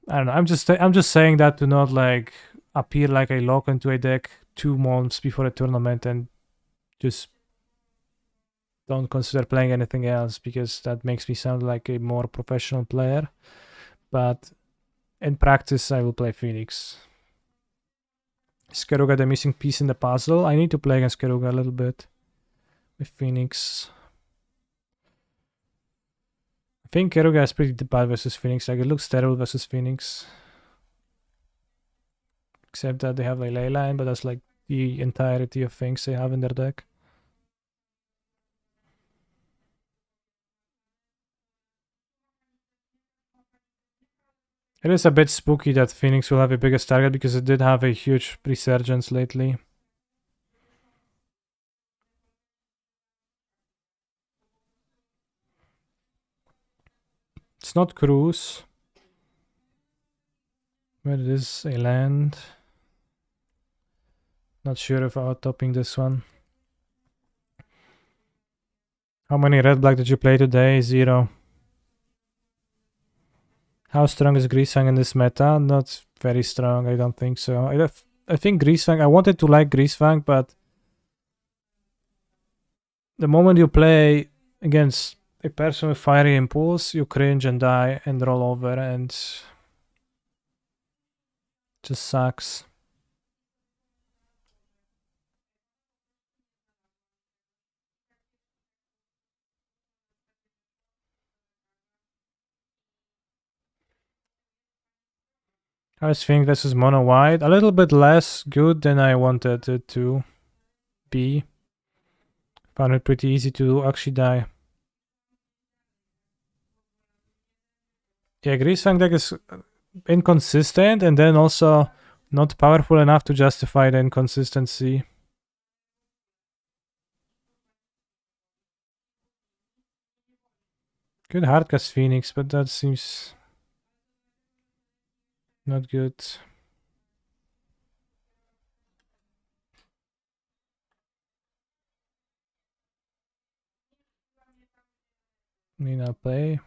I don't know. I'm just saying that to not like appear like I lock into a deck 2 months before a tournament and just don't consider playing anything else, because that makes me sound like a more professional player. But in practice, I will play Phoenix. Is Keruga the missing piece in the puzzle? I need to play against Keruga a little bit with Phoenix. I think Keruga is pretty bad versus Phoenix. Like, it looks terrible versus Phoenix. Except that they have a leyline, but that's like the entirety of things they have in their deck. It is a bit spooky that Phoenix will have a biggest target because it did have a huge resurgence lately. It's not Cruise, but it is a land. Not sure if out-topping this one. How many red-black did you play today? 0. How strong is Greasefang in this meta? Not very strong, I don't think so. I think Greasefang, I wanted to like Greasefang, but the moment you play against a person with Fiery Impulse, you cringe and die and roll over, and just sucks. I was thinking this is mono white. A little bit less good than I wanted it to be. Found it pretty easy to actually die. Yeah, Greasefang deck is inconsistent and then also not powerful enough to justify the inconsistency. Good hardcast Phoenix, but that seems not good. Mina play.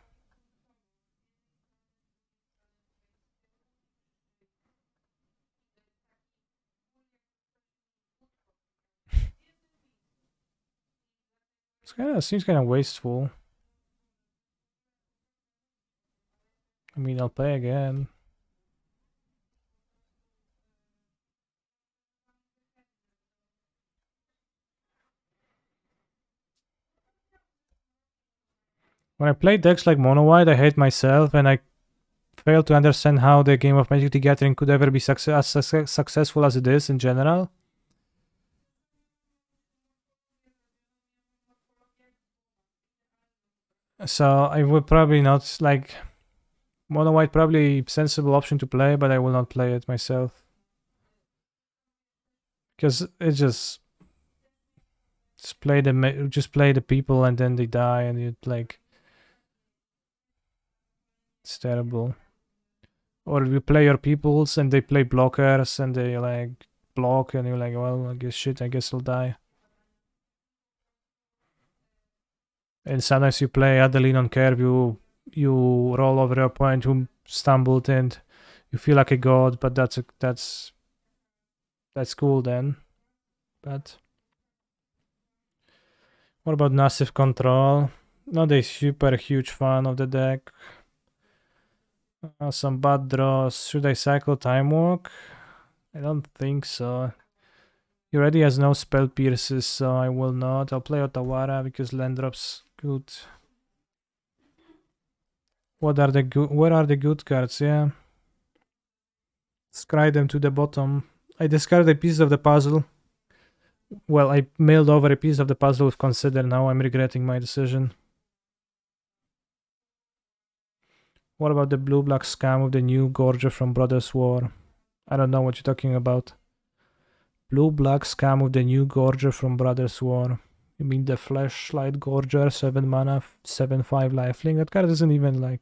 Seems kind of wasteful. I mean, I'll play again. When I play decks like Mono White, I hate myself and I fail to understand how the game of Magic the Gathering could ever be successful as it is in general. So I would probably not like Mono White, probably sensible option to play, but I will not play it myself because it just play the people and then they die and you like it's terrible. Or you play your peoples and they play blockers and they like block and you're like, well, I guess I'll die. And sometimes you play Adeline on curve, you roll over your opponent who stumbled and you feel like a god, but that's cool then. But what about Massive Control? Not a super huge fan of the deck. Some bad draws. Should I cycle Time Walk? I don't think so. He already has no spell pierces, so I will not. I'll play Otawara because land drops good. Where are the good cards? Yeah. Scry them to the bottom. I discarded a piece of the puzzle. Well, I mailed over a piece of the puzzle with Consider. Now I'm regretting my decision. What about the blue-black scam with the new Gorger from Brothers War? I don't know what you're talking about. Blue-black scam with the new Gorger from Brothers War. You mean the Flashlight Gorger, 7 mana, 7/5 lifelink? That card isn't even like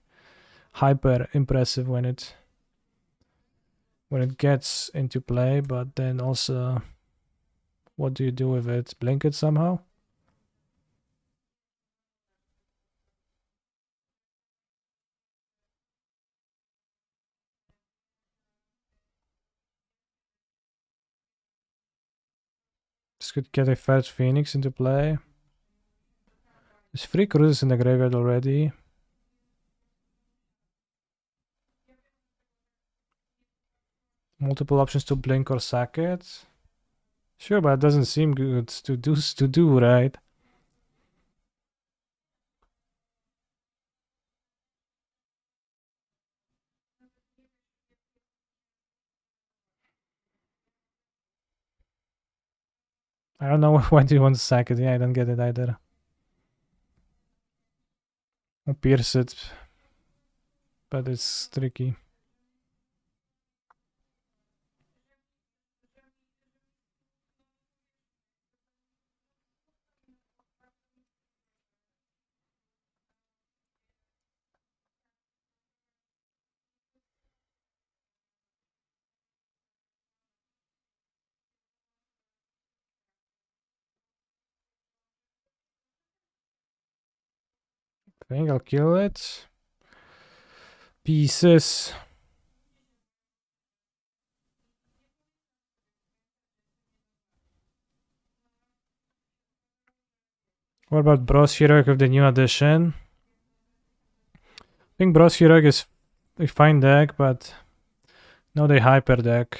hyper impressive when it gets into play, but then also what do you do with it? Blink it somehow? This could get a Fetch Phoenix into play. There's 3 cruises in the graveyard already. Multiple options to blink or sack it. Sure, but it doesn't seem good to do, right? I don't know why do you want to sack it. Yeah, I don't get it either. Or pierce it. But it's tricky. I think I'll kill it. Pieces. What about Bros Heroic with the new addition? I think Bros Heroic is a fine deck, but not a hyper deck.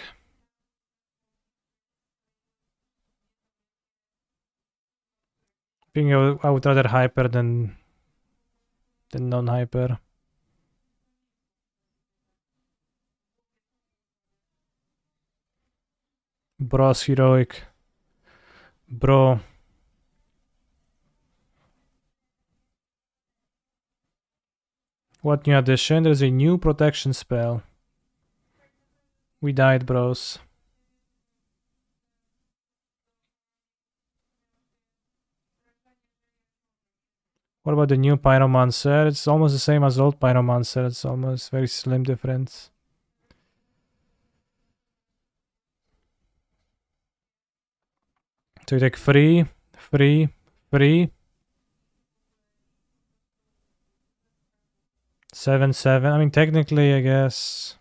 I think I would rather hyper than non-hyper. Bros Heroic. Bro. What new addition? There's a new protection spell. We died, bros. What about the new Pyromancer? It's almost the same as old Pyromancer. It's almost very slim difference. So you take free. 7/7. I mean, technically, I guess.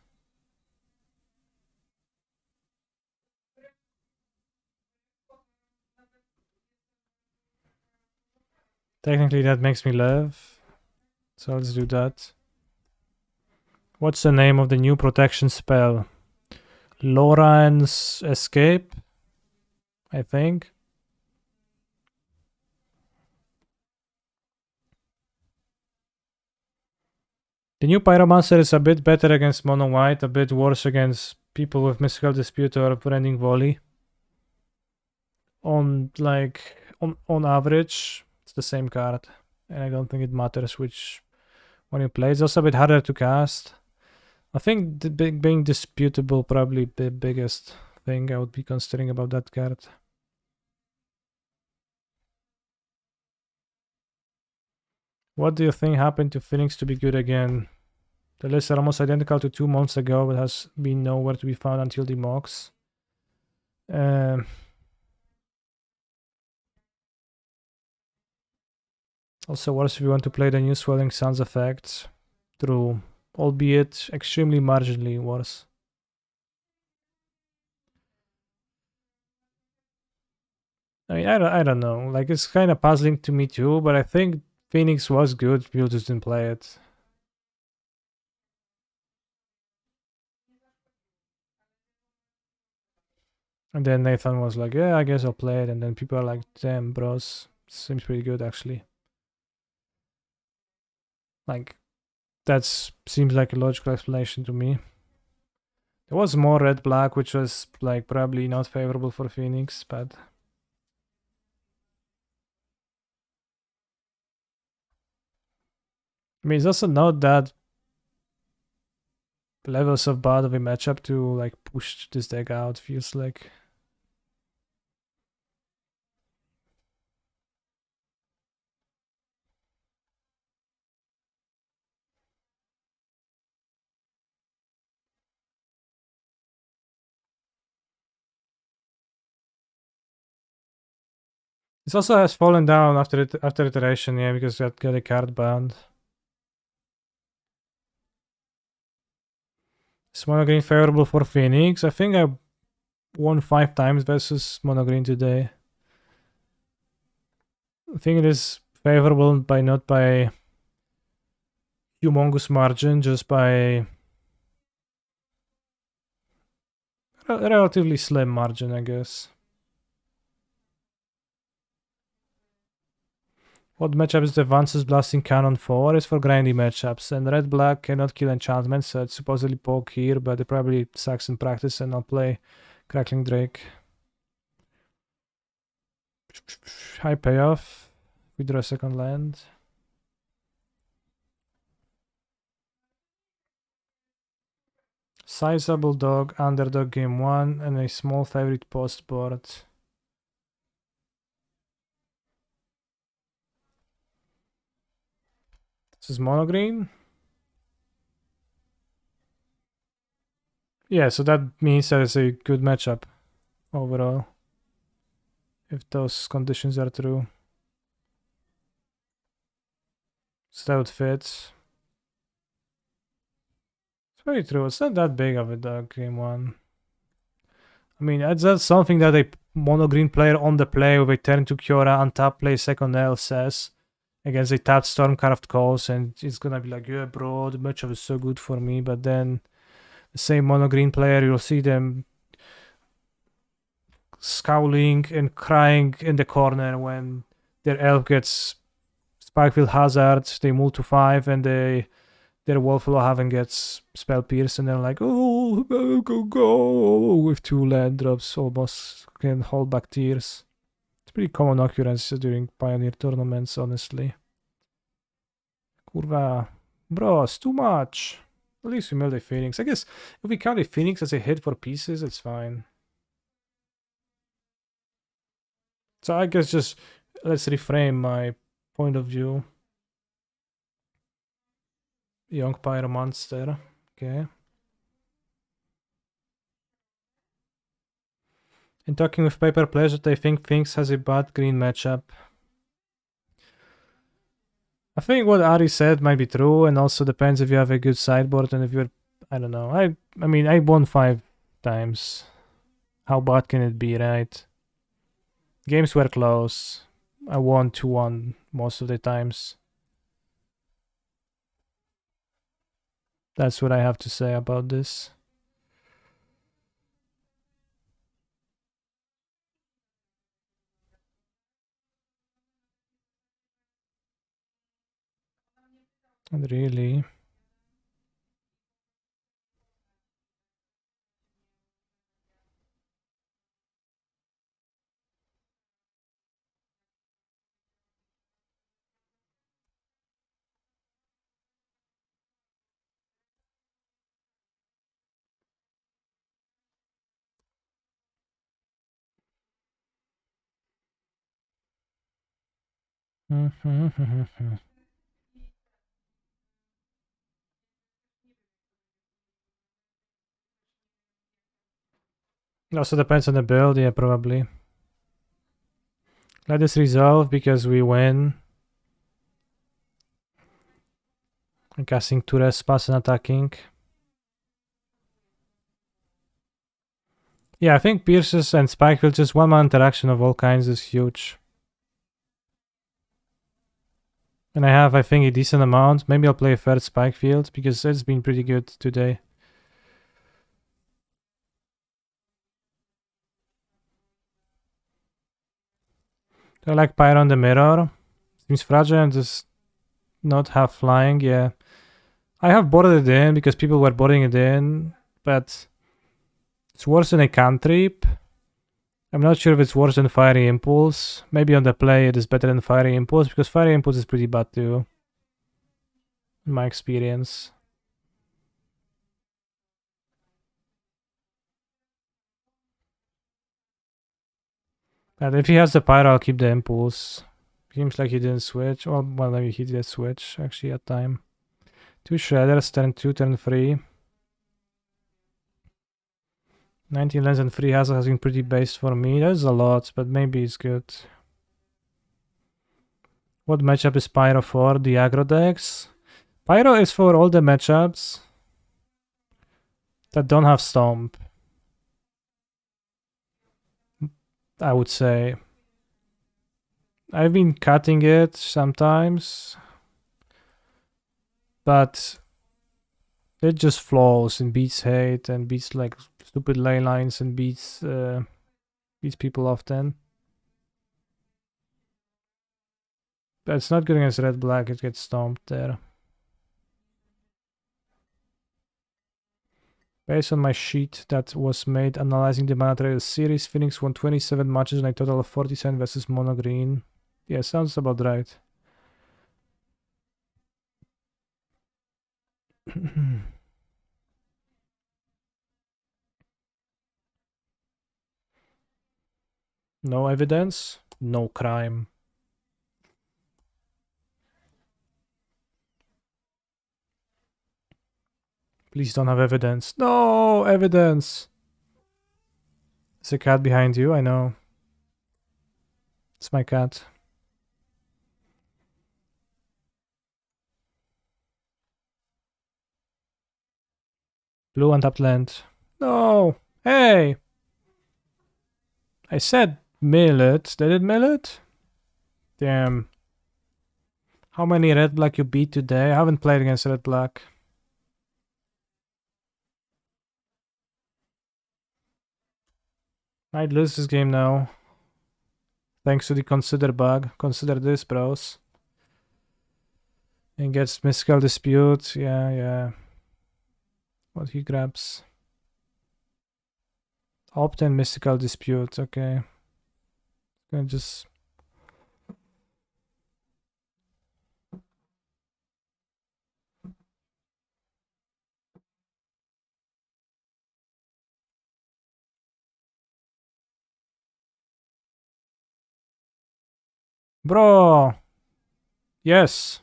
Technically, that makes me live. So let's do that. What's the name of the new protection spell? Loran's Escape, I think. The new Pyromancer is a bit better against mono white, a bit worse against people with Mystical Dispute or Rending Volley. On average, it's the same card, and I don't think it matters which one you play. It's also a bit harder to cast. I think the being disputable probably the biggest thing I would be considering about that card. What do you think happened to Phoenix to be good again? The lists are almost identical to 2 months ago, but has been nowhere to be found until the mocks. Also worse if you want to play the new Swelling Suns effect. True, albeit extremely marginally worse. I mean, I don't know. Like, it's kind of puzzling to me too, but I think Phoenix was good. People just didn't play it. And then Nathan was like, yeah, I guess I'll play it. And then people are like, damn, bros, seems pretty good actually. Like, that seems like a logical explanation to me. There was more red-black, which was like probably not favorable for Phoenix, but I mean, it's also not that levels of bad of a matchup to like push this deck out, feels like. This also has fallen down after iteration, yeah, because it got a card banned. Is mono green favorable for Phoenix? I think I won 5 times versus mono green today. I think it is favorable by not by humongous margin, just by a relatively slim margin, I guess. What matchup is the Advances Blasting Cannon for? It's for grindy matchups, and red-black cannot kill enchantments, so it's supposedly poke here, but it probably sucks in practice, and I'll play Crackling Drake. High payoff. We draw a second land. Sizable dog, underdog game 1, and a small favorite post board. This is mono green. Yeah, so that means that it's a good matchup overall. If those conditions are true. So that would fit. It's very true. It's not that big of a dog game 1. I mean, that's something that a mono green player on the play with a turn to Kiora untap play second L says against a tapped Stormcraft calls, and it's gonna be like, yeah, bro, the matchup is so good for me. But then the same mono green player, you'll see them scowling and crying in the corner when their elf gets Spikefield Hazard, they move to 5, and their Wolflow Haven gets Spell Pierce, and they're like, oh, go, with 2 land drops, almost can hold back tears. It's pretty common occurrence during Pioneer tournaments, honestly. Kurva, bro, it's too much. At least we milled a Phoenix. I guess if we count a Phoenix as a hit for pieces, it's fine. So I guess just let's reframe my point of view. Young Pyro Monster. Okay. In talking with Paper Pleasure, I think Finks has a bad green matchup. I think what Ari said might be true, and also depends if you have a good sideboard and if you're... I don't know. I mean, I won 5 times. How bad can it be, right? Games were close. I won 2-1 most of the times. That's what I have to say about this. Not really. Also depends on the build, yeah, probably. Let this resolve because we win. I'm casting 2 respas and attacking. Yeah, I think Pierces and Spikefield, just 1-man interaction of all kinds is huge. And I have, I think, a decent amount. Maybe I'll play a third Spikefield because it's been pretty good today. I like Pyro on the mirror. Seems fragile and does not have flying, yeah. I have boarded it in because people were boarding it in, but it's worse than a cantrip. I'm not sure if it's worse than Fiery Impulse. Maybe on the play it is better than Fiery Impulse because Fiery Impulse is pretty bad too, in my experience. And if he has the Pyro, I'll keep the Impulse. Seems like he didn't switch. Well, maybe he did switch actually at time. 2 Shredders, turn 2, turn 3. 19 lands and 3 hazard has been pretty based for me. That's a lot, but maybe it's good. What matchup is Pyro for? The aggro decks? Pyro is for all the matchups that don't have Stomp, I would say. I've been cutting it sometimes, but it just flows and beats hate and beats like stupid ley lines and beats people often. But it's not good against red-black, it gets stomped there. Based on my sheet that was made analyzing the Mana Trader series, Phoenix won 27 matches and a total of 47 versus Mono Green. Yeah, sounds about right. No evidence, no crime. Please don't have evidence. No evidence! There's a cat behind you, I know. It's my cat. Blue untapped land. No! Hey! I said mill it. Did it mill it? Damn. How many red black you beat today? I haven't played against red black. Might lose this game now. Thanks to the consider bug. Consider this, bros. And gets mystical dispute. Yeah. What he grabs. Opt and mystical dispute. Okay. Gonna just. Bro! Yes!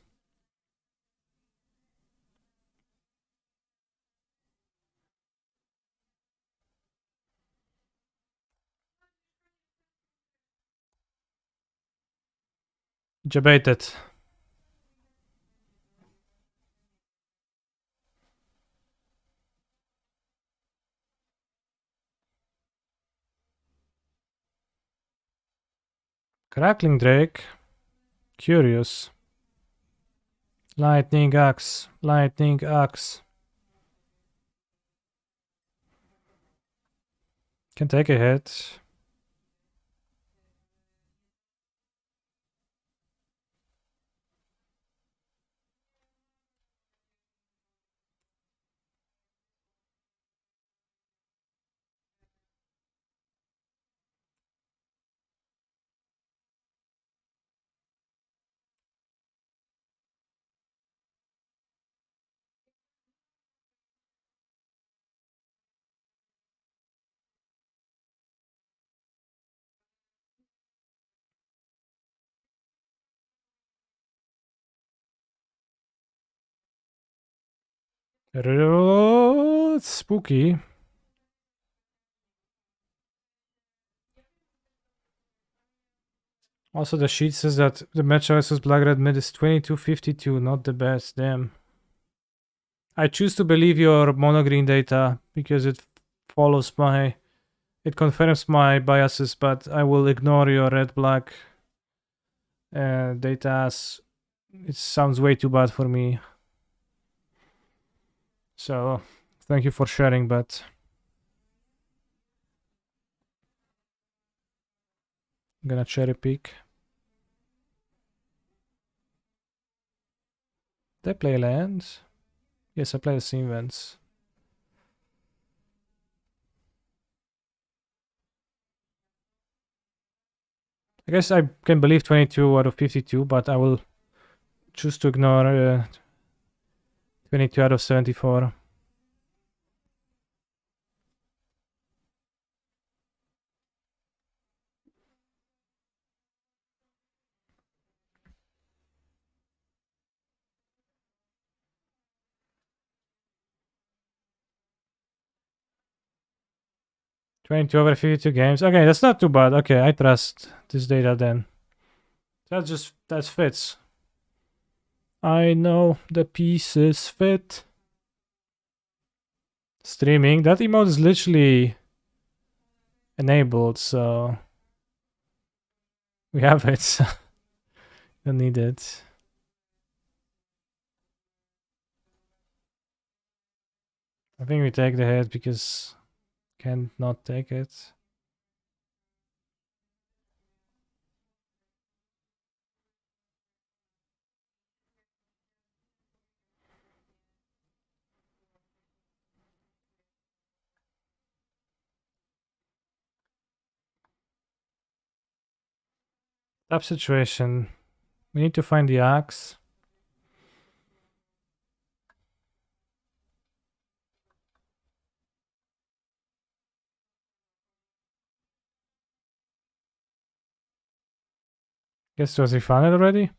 Debated. Crackling Drake. Curious. Lightning Axe. Lightning Axe. Can take a hit. It's spooky. Also, the sheet says that the match versus Black Red Mid is 22-52, not the best. Damn. I choose to believe your mono green data because it follows my. It confirms my biases, but I will ignore your red black data as it sounds way too bad for me. So, thank you for sharing, but. I'm gonna cherry pick. Did I play lands? Yes, I play the same events. I guess I can believe 22 out of 52, but I will choose to ignore 22 out of 74. Twenty-two over 52 games. Okay, that's not too bad. Okay, I trust this data then. That fits. I know the pieces fit. Streaming. That emote is literally enabled, so we have it. Don't need it. I think we take the hit because can't not take it. Tough situation. We need to find the axe. Guess was he found it already?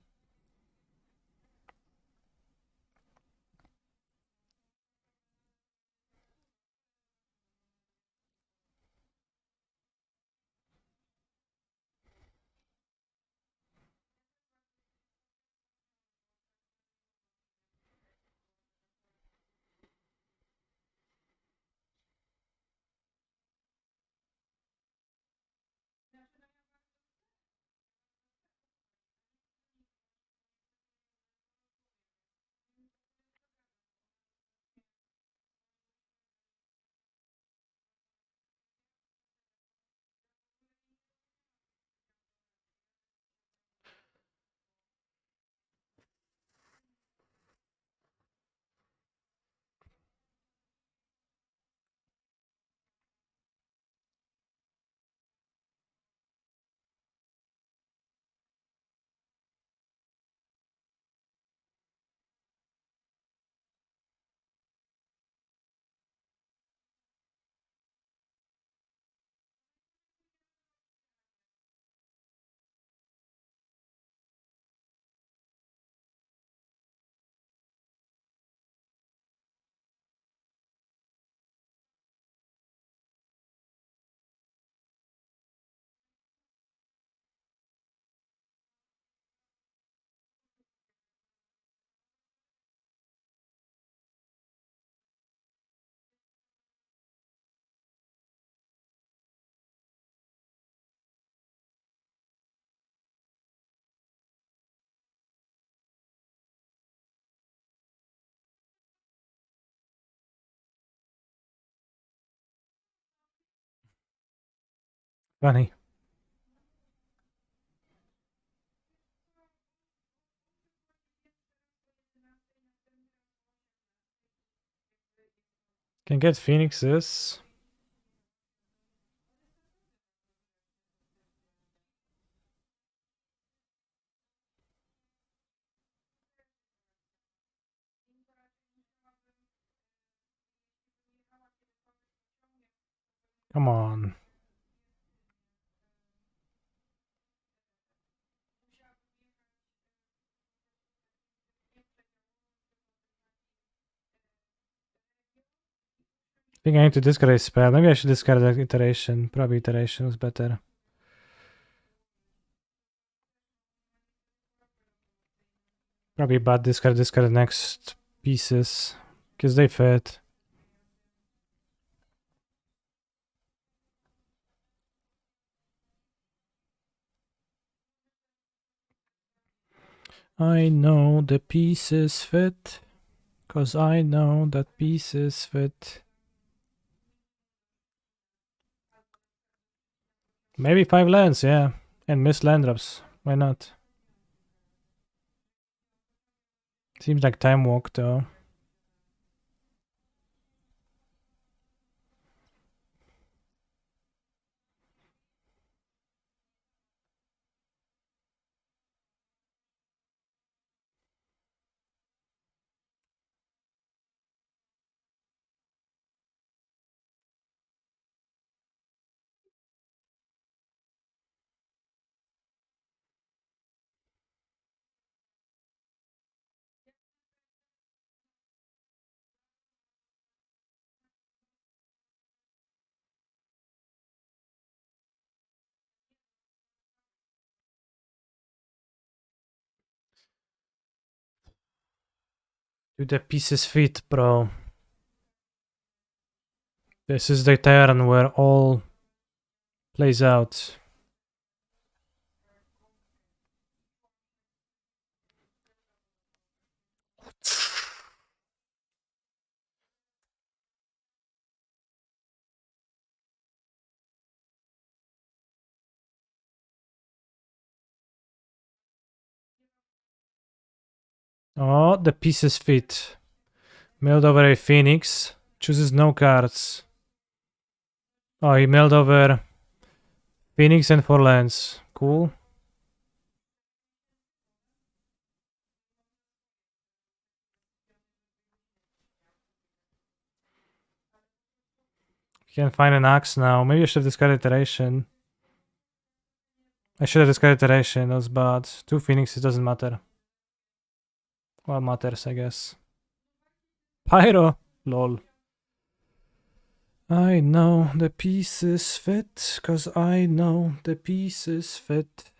Funny. Can get phoenixes. Come on. I think I need to discard a spell. Maybe I should discard that iteration. Probably iteration was better. Probably bad discard the next pieces. Because they fit. I know the pieces fit. Cause I know that pieces fit. Maybe 5 lands, yeah. And miss land drops. Why not? Seems like time walk though. Do the pieces fit, bro? This is the turn where all plays out. Oh, the pieces fit. Milled over a phoenix. Chooses no cards. Oh, he milled over phoenix and 4 lands. Cool. Can't find an axe now. Maybe I should have discarded iteration. I should have discarded iteration. That was bad. 2 phoenixes doesn't matter. Well, matters, I guess. Pyro! Lol. I know the pieces fit, cause I know the pieces fit.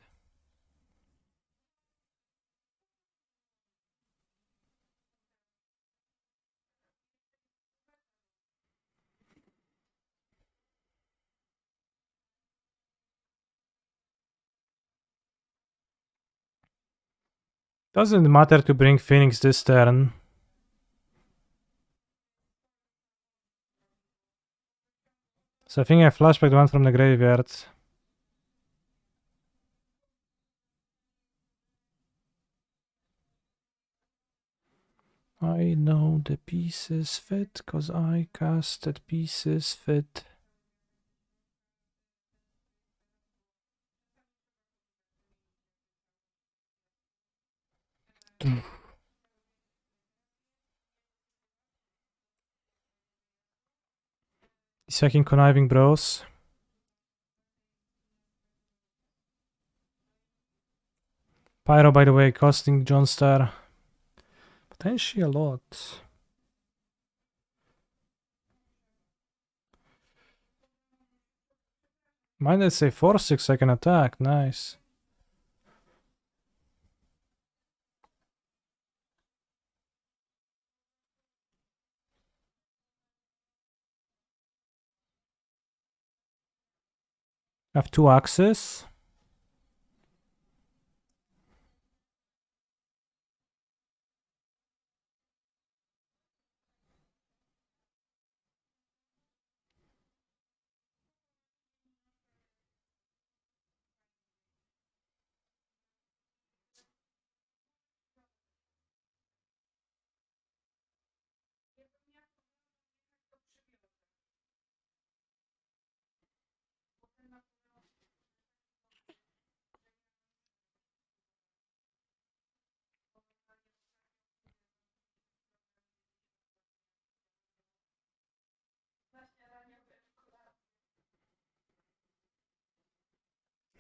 Doesn't matter to bring Phoenix this turn. So I think I flashback the one from the graveyard. I know the pieces fit, cause I casted pieces fit. Second conniving bros. Pyro, by the way, costing Johnstar potentially a lot. Mine let's say 4/6 I can attack. Nice. I have 2 axes.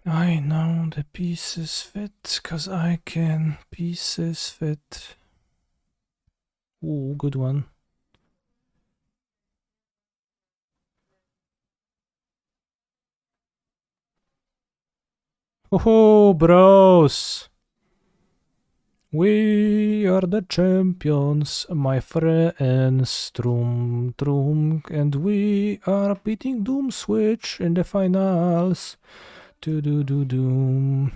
I know the pieces fit, cause I can pieces fit. Ooh, good one. Oh, bros! We are the champions, my friends. Trum, trum, and we are beating Doom Switch in the finals. Do.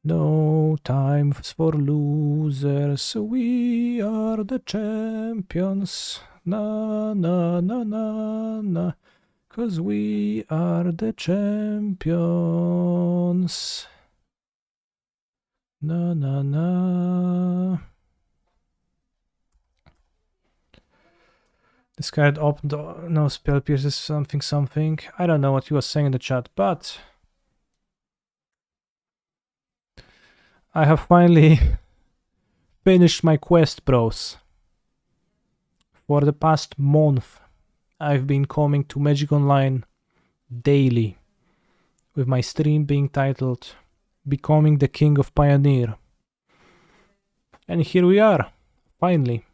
No time for losers. We are the champions. Na na na na na. 'Cause we are the champions. Na na na. This card opened no spell pierces something. I don't know what you were saying in the chat, but I have finally finished my quest, bros. For the past month, I've been coming to Magic Online daily, with my stream being titled Becoming the King of Pioneer. And here we are, finally.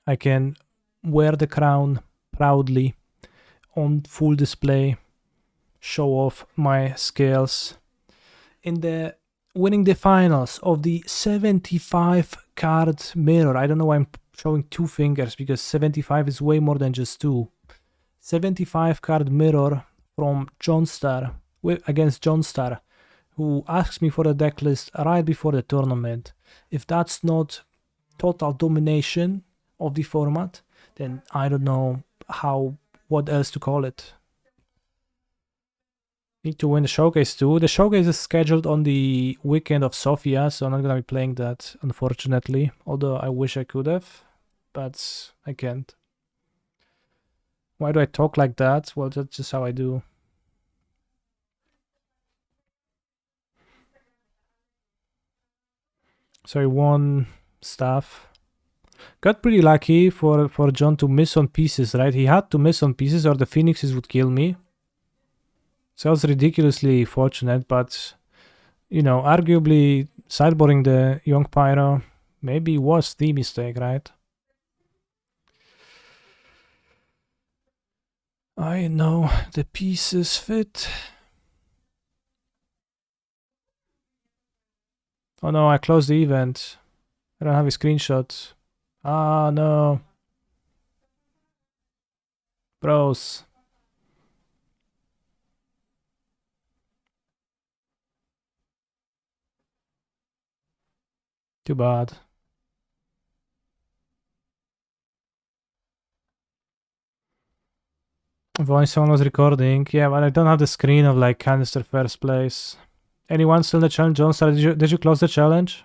I can wear the crown proudly on full display, show off my skills in the winning the finals of the 75 card mirror. I don't know why I'm showing 2 fingers, because 75 is way more than just 2. 75 card mirror from Johnstar against Johnstar, who asked me for the deck list right before the tournament. If that's not total domination of the format, then I don't know what else to call it. Need to win the showcase too. The showcase is scheduled on the weekend of Sofia, so I'm not gonna be playing that, unfortunately. Although I wish I could have, but I can't. Why do I talk like that? Well, that's just how I do. So I won stuff. Got pretty lucky for John to miss on pieces, right? He had to miss on pieces or the phoenixes would kill me. So I was ridiculously fortunate, but you know, arguably sideboarding the Young Pyro maybe was the mistake, right? I know the pieces fit. Oh no, I closed the event. I don't have a screenshot. Ah, no. Bros. Too bad. If only someone was recording. Yeah, but I don't have the screen of like canister first place. Anyone still in the challenge? John, did you close the challenge?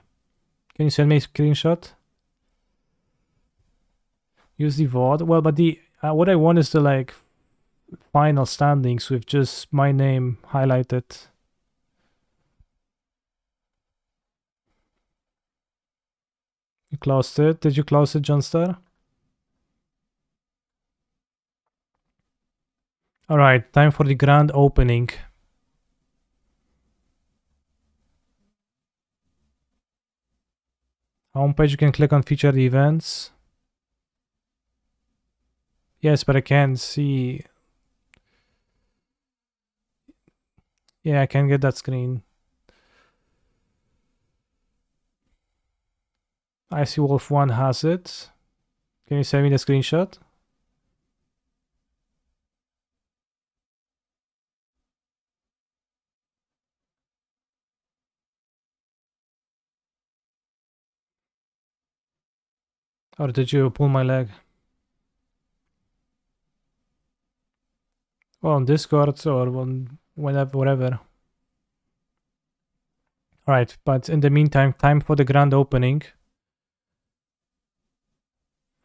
Can you send me a screenshot? Use the VOD. Well, but the what I want is the like final standings with just my name highlighted. You closed it. Did you close it, Johnstar? All right, time for the grand opening. Homepage, you can click on featured events. Yes, but I can't see. Yeah, I can get that screen. I see Wolf 1 has it. Can you send me the screenshot? Or did you pull my leg? Well, on Discord or on whenever, whatever. Alright, but in the meantime, time for the grand opening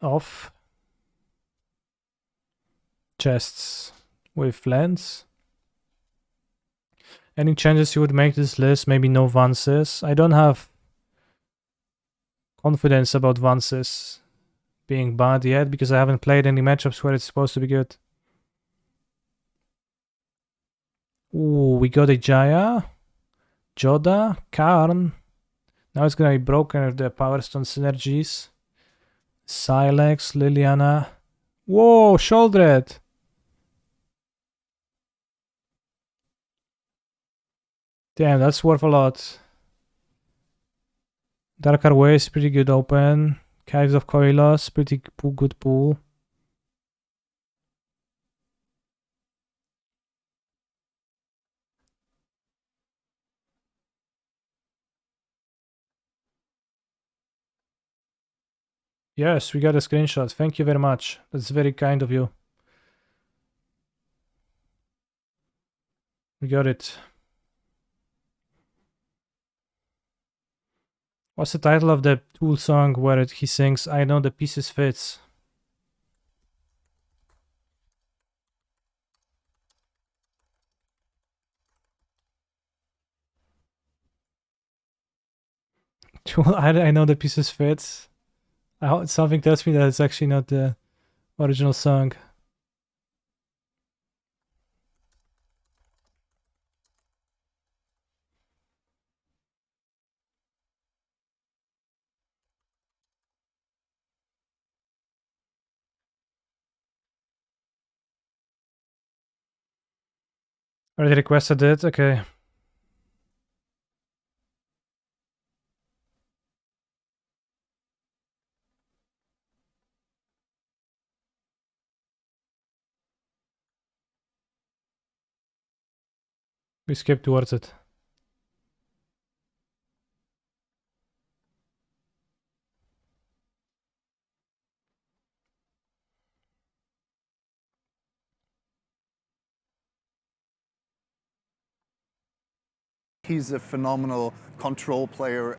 of chests with lens. Any changes you would make to this list? Maybe no Vances. I don't have confidence about Vances being bad yet because I haven't played any matchups where it's supposed to be good. Ooh, we got a Jaya, Joda, Karn. Now it's gonna be broken with the Power Stone synergies. Silex, Liliana. Whoa, Sholdred! Damn, that's worth a lot. Darker Ways, pretty good open. Caves of Koilos, pretty good pool. Yes, we got a screenshot. Thank you very much. That's very kind of you. We got it. What's the title of the Tool song where he sings, I know the pieces fits? Tool, I know the pieces fits. Something tells me that it's actually not the original song. Already requested it, okay. We skip towards it. He's a phenomenal control player.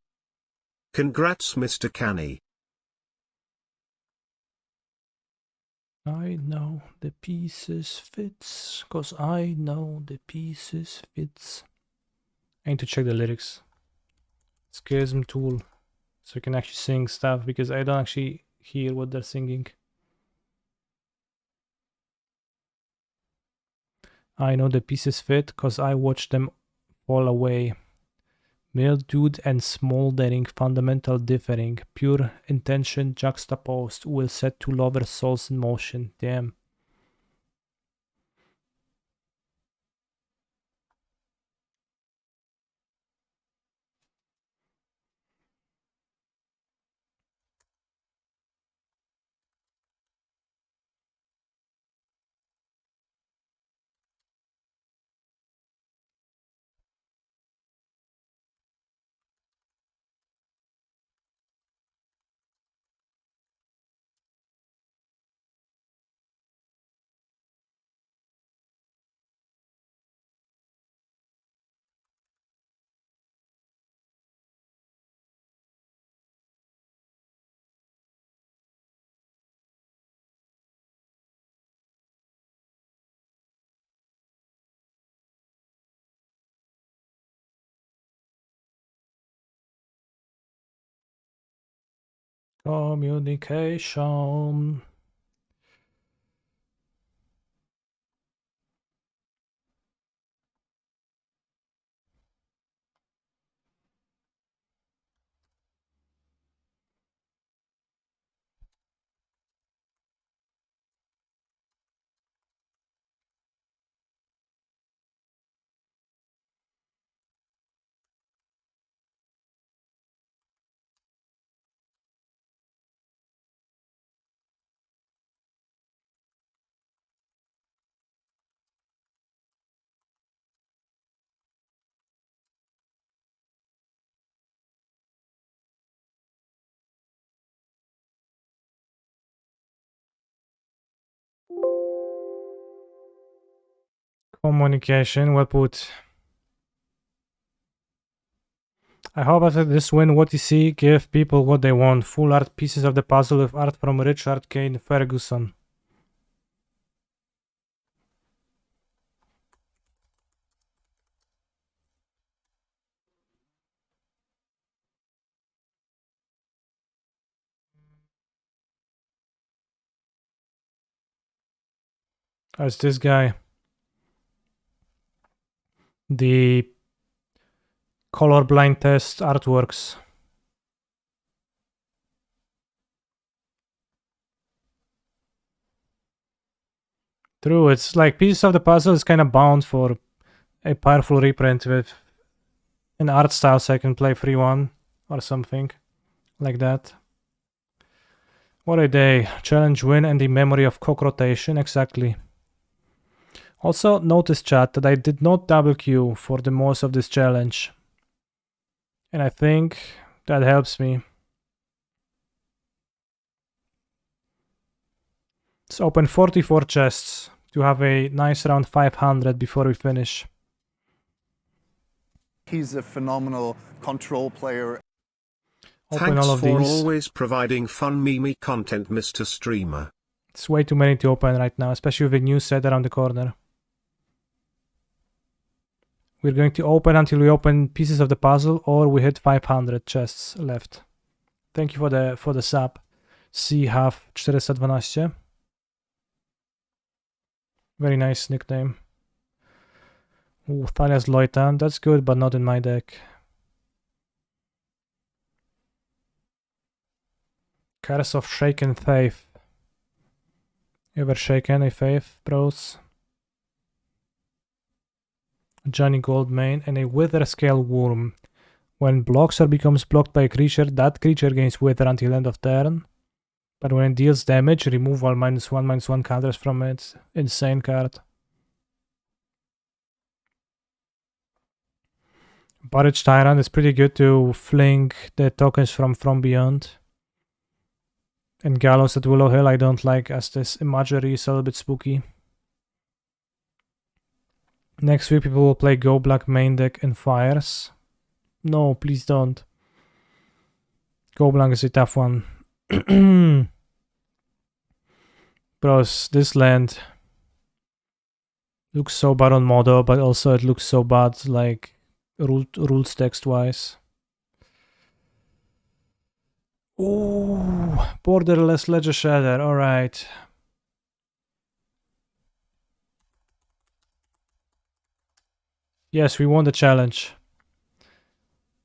Congrats, Mr. Canny. I know the pieces fits, cause I know the pieces fits. I need to check the lyrics. Schism tool, so I can actually sing stuff because I don't actually hear what they're singing. I know the pieces fit, cause I watched them fall away. Mildewed and smoldering, fundamental differing, pure intention juxtaposed, will set two lovers' souls in motion. Damn. Communication. Communication, well put. I hope after this win, what you see, give people what they want. Full art pieces of the puzzle with art from Richard Kane Ferguson. As this guy. The colorblind test artworks. True, it's like pieces of the puzzle is kind of bound for a powerful reprint with an art style, so I can play free one or something like that. What a day. Challenge win and the memory of cock rotation, exactly. Also, notice, chat, that I did not double queue for the most of this challenge. And I think that helps me. Let's open 44 chests to have a nice round 500 before we finish. He's a phenomenal control player. Open Thanks all of for these. always providing fun meme content, Mr. Streamer. It's way too many to open right now, especially with a new set around the corner. We're going to open until we open pieces of the puzzle or we hit 500 chests left. Thank you for the sub. C-Half 412. Very nice nickname. Ooh, Thalia's Loitan. That's good, but not in my deck. Curse of Shaken Faith. You ever shaken a faith, bros? Johnny Goldmane and a Wither Scale Worm. When blocks or becomes blocked by a creature, that creature gains Wither until end of turn. But when it deals damage, remove all -1/-1 counters from it. Insane card. Barrage Tyrant is pretty good to fling the tokens from beyond. And Gallows at Willow Hill I don't like, as this imagery is a little bit spooky. Next week people will play Go Black main deck and Fires. No, please don't. Go Black is a tough one. Bros, this land looks so bad on Modo, but also it looks so bad like rules text wise. Ooh, borderless ledger shatter. All right. Yes, we won the challenge.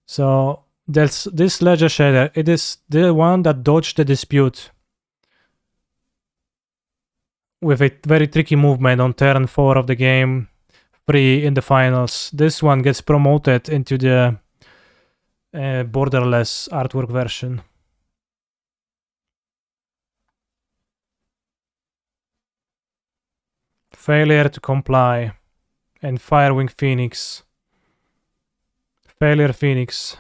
So this ledger shader. It is the one that dodged the dispute with a very tricky movement on turn 4 of the game, 3 in the finals. This one gets promoted into the borderless artwork version. Failure to comply. And Firewing Phoenix. Failure Phoenix.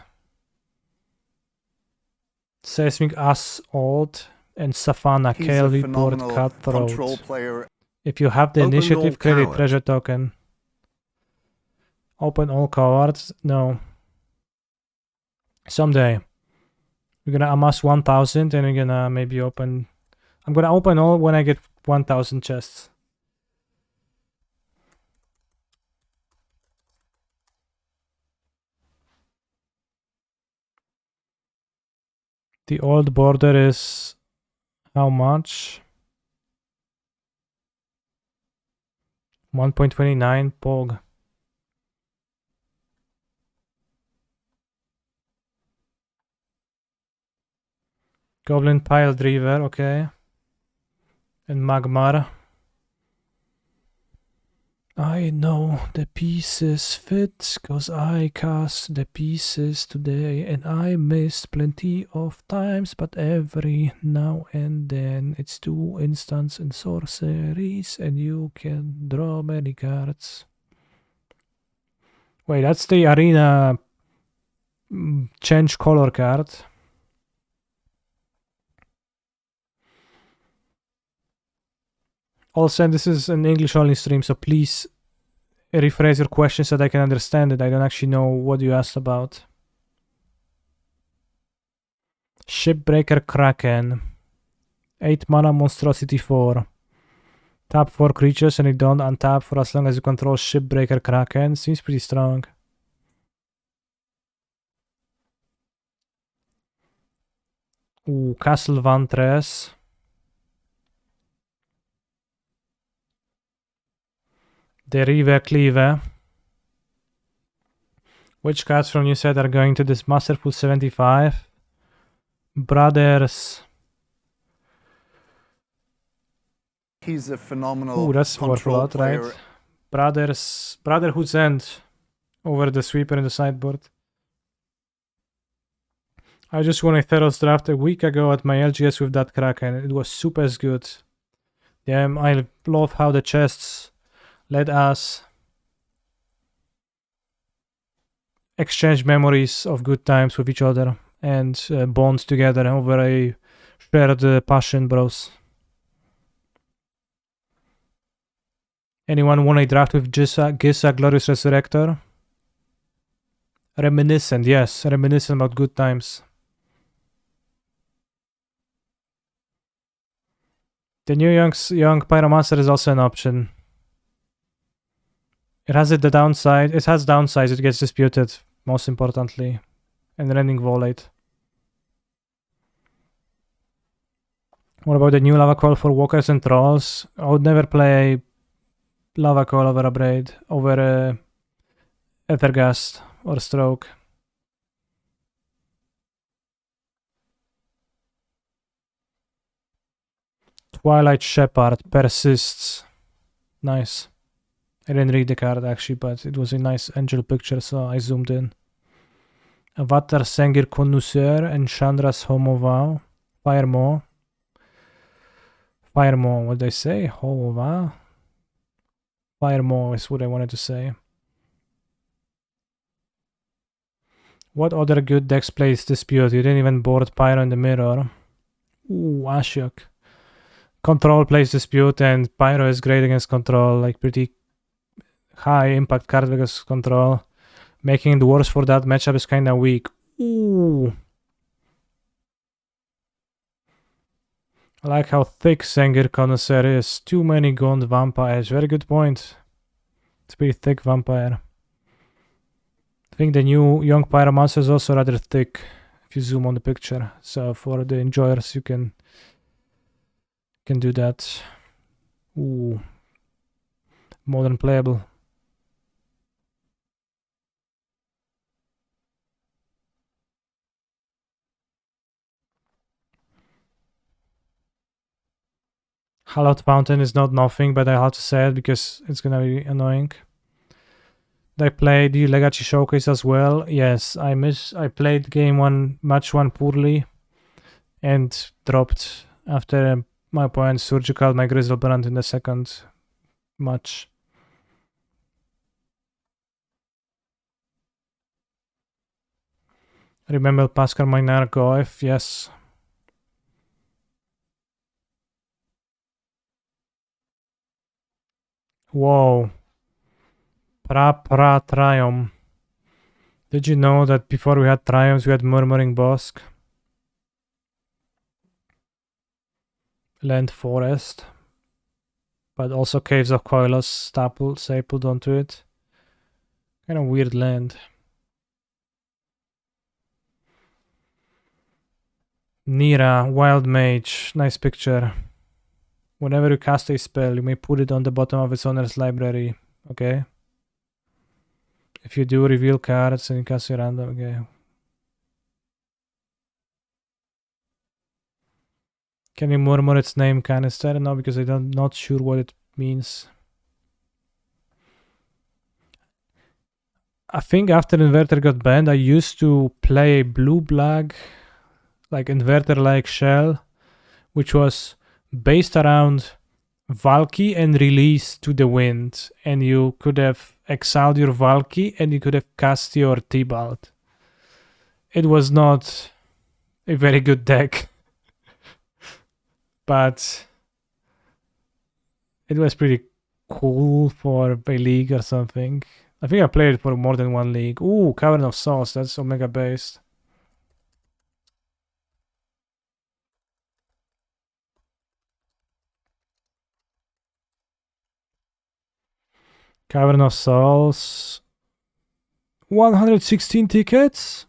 Seismic Assault and Savannah He's a Kelly Board phenomenal control Cutthroat. player. If you have the Open initiative, all credit coward. treasure token. Open all cards? No. Someday. We're gonna amass 1000 and we're gonna maybe open... I'm gonna open all when I get 1000 chests. The old border is how much? 1.29 POG. Goblin Pile Driver, okay. And Magmar. I know the pieces fit, cause I cast the pieces today and I missed plenty of times, but every now and then it's 2 instants and sorceries and you can draw many cards. Wait, that's the arena change color card. Also, this is an English only stream, so please rephrase your question so that I can understand it. I don't actually know what you asked about. Shipbreaker Kraken. 8 mana monstrosity 4. Tap 4 creatures and you don't untap for as long as you control Shipbreaker Kraken. Seems pretty strong. Ooh, Castle Vantress. Derive Cleave. Which cards from your set are going to this Masterful 75? Brothers. He's a phenomenal Ooh, that's worth a control lot, player. right? Brotherhood's End over the sweeper in the sideboard. I just won a Theros draft a week ago at my LGS with that Kraken. It was super good. Damn, I love how the chests let us exchange memories of good times with each other and bond together over a shared passion, bros. Anyone won a draft with Gissa Glorious Resurrector? Reminiscent, yes. Reminiscent about good times. The new young Pyromancer is also an option. It has the downside. It has downsides. It gets disputed, most importantly. And Rending Volate. What about the new Lava Coil for Walkers and Trolls? I would never play Lava Coil over a Braid, over Ethergast or Stroke. Twilight Shepherd persists. Nice. I didn't read the card actually, but it was a nice angel picture, so I zoomed in. Avatar Sengir Connoisseur and Chandra's Homovao. Firemo. Firemo, what did I say? Homovao? Firemo is what I wanted to say. What other good decks plays Dispute? You didn't even board Pyro in the mirror. Ooh, Ashok. Control plays Dispute and Pyro is great against Control, like pretty high impact card because Control. Making it worse for that matchup is kinda weak. Ooh. I like how thick Sengir Connoisseur is. Too many Gaunt Vampires. Very good point. It's pretty thick vampire. I think the new Young Pyromancer is also rather thick. if you zoom on the picture. So for the enjoyers, you can do that. Ooh, modern playable. Hallowed Fountain is not nothing, but I have to say it because it's gonna be annoying. I played the Legacy Showcase as well. Yes, I played game one, match one poorly, and dropped after my opponent surgical my Grizzlebrand in the second match. Remember Pascal Maynard Goef? Yes. Whoa. Triumph. Did you know that before we had Triumphs, we had Murmuring Bosque? Land Forest. But also Caves of Koilos stapled onto it. Kind of weird land. Nira, Wild Mage. Nice picture. Whenever you cast a spell, you may put it on the bottom of its owner's library. Okay? If you do, reveal cards and you cast a random. Okay. Can you murmur its name, Canister? No, because I'm not sure what it means. I think after Inverter got banned, I used to play a blue-black, like Inverter-like shell, which was based around Valky and Release to the Wind. And you could have exiled your Valky and you could have cast your Tibalt. It was not a very good deck. But it was pretty cool for a league or something. I think I played it for more than one league. Ooh, Cavern of Souls, that's Omega based. Cavern of Souls. 116 tickets?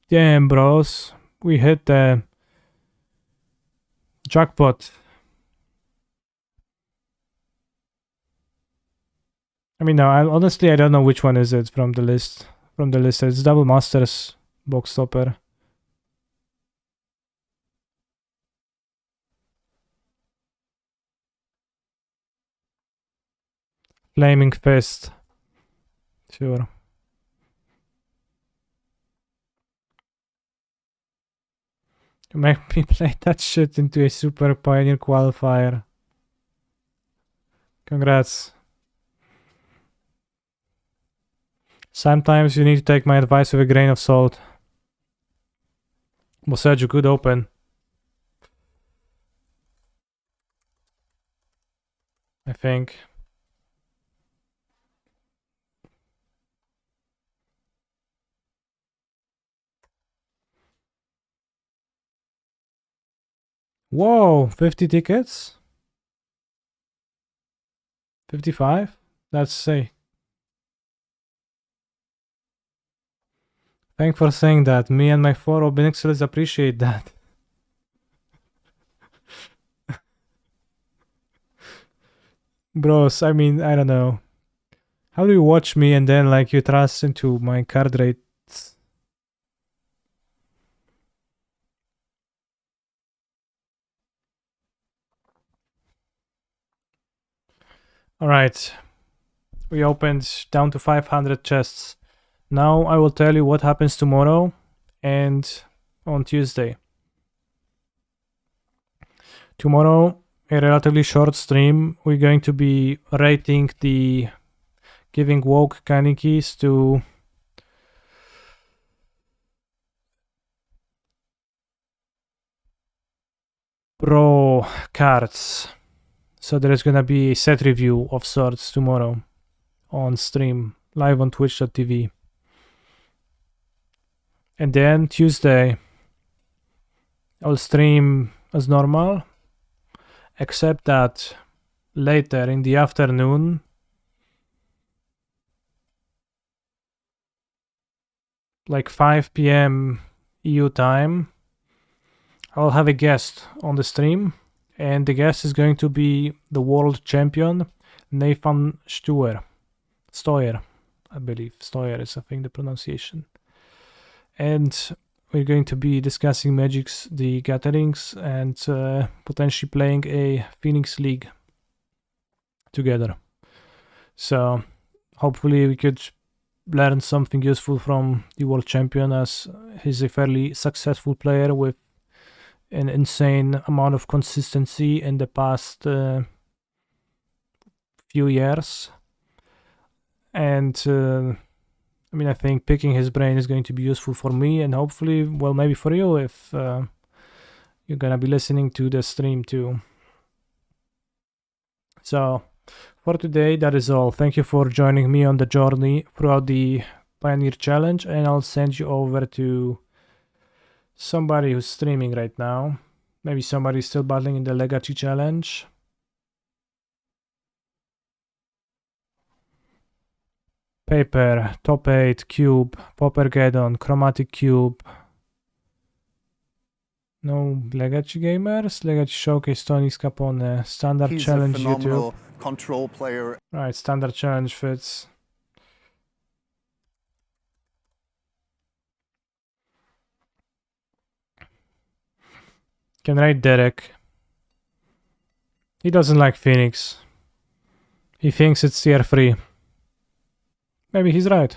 Damn, bros. We hit the jackpot. I mean, no, honestly, I don't know which one is it from the list. It's Double Masters box stopper. Flaming Fist. Sure. You make me play that shit into a Super Pioneer qualifier. Congrats. Sometimes you need to take my advice with a grain of salt. Boseju, good open. I think. Whoa, 50 tickets? 55? Let's say. Thanks for saying that. Me and my 4 Obinixels appreciate that. Bros, I mean, I don't know. How do you watch me and then like you trust into my card rates? Alright. We opened down to 500 chests. Now I will tell you what happens tomorrow and on Tuesday. Tomorrow, a relatively short stream, we're going to be rating the giving woke Kanikis to pro cards. So there is gonna be a set review of sorts tomorrow on stream, live on twitch.tv. And then Tuesday, I'll stream as normal, except that later in the afternoon, like 5 p.m. EU time, I'll have a guest on the stream, and the guest is going to be the world champion, Nathan Stoyer, I believe. Stoyer is, I think, the pronunciation. And we're going to be discussing Magic's the Gatherings and potentially playing a Phoenix League together. So hopefully we could learn something useful from the world champion, as he's a fairly successful player with an insane amount of consistency in the past few years. And I mean, I think picking his brain is going to be useful for me, and hopefully, well, maybe for you if you're gonna be listening to the stream too. So for today, that is all. Thank you for joining me on the journey throughout the Pioneer Challenge, and I'll send you over to somebody who's streaming right now. Maybe somebody's still battling in the Legacy Challenge. Paper, Top 8, Cube, Poppergeddon, Chromatic Cube. No Legacy Gamers, Legacy Showcase, Tony Scapone, Standard He's Challenge a phenomenal YouTube. control player. Right, Standard Challenge fits. Can rate Derek. He doesn't like Phoenix. He thinks it's tier 3. Maybe he's right.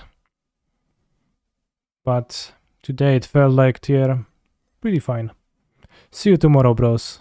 But today it felt like tier pretty fine. See you tomorrow, bros.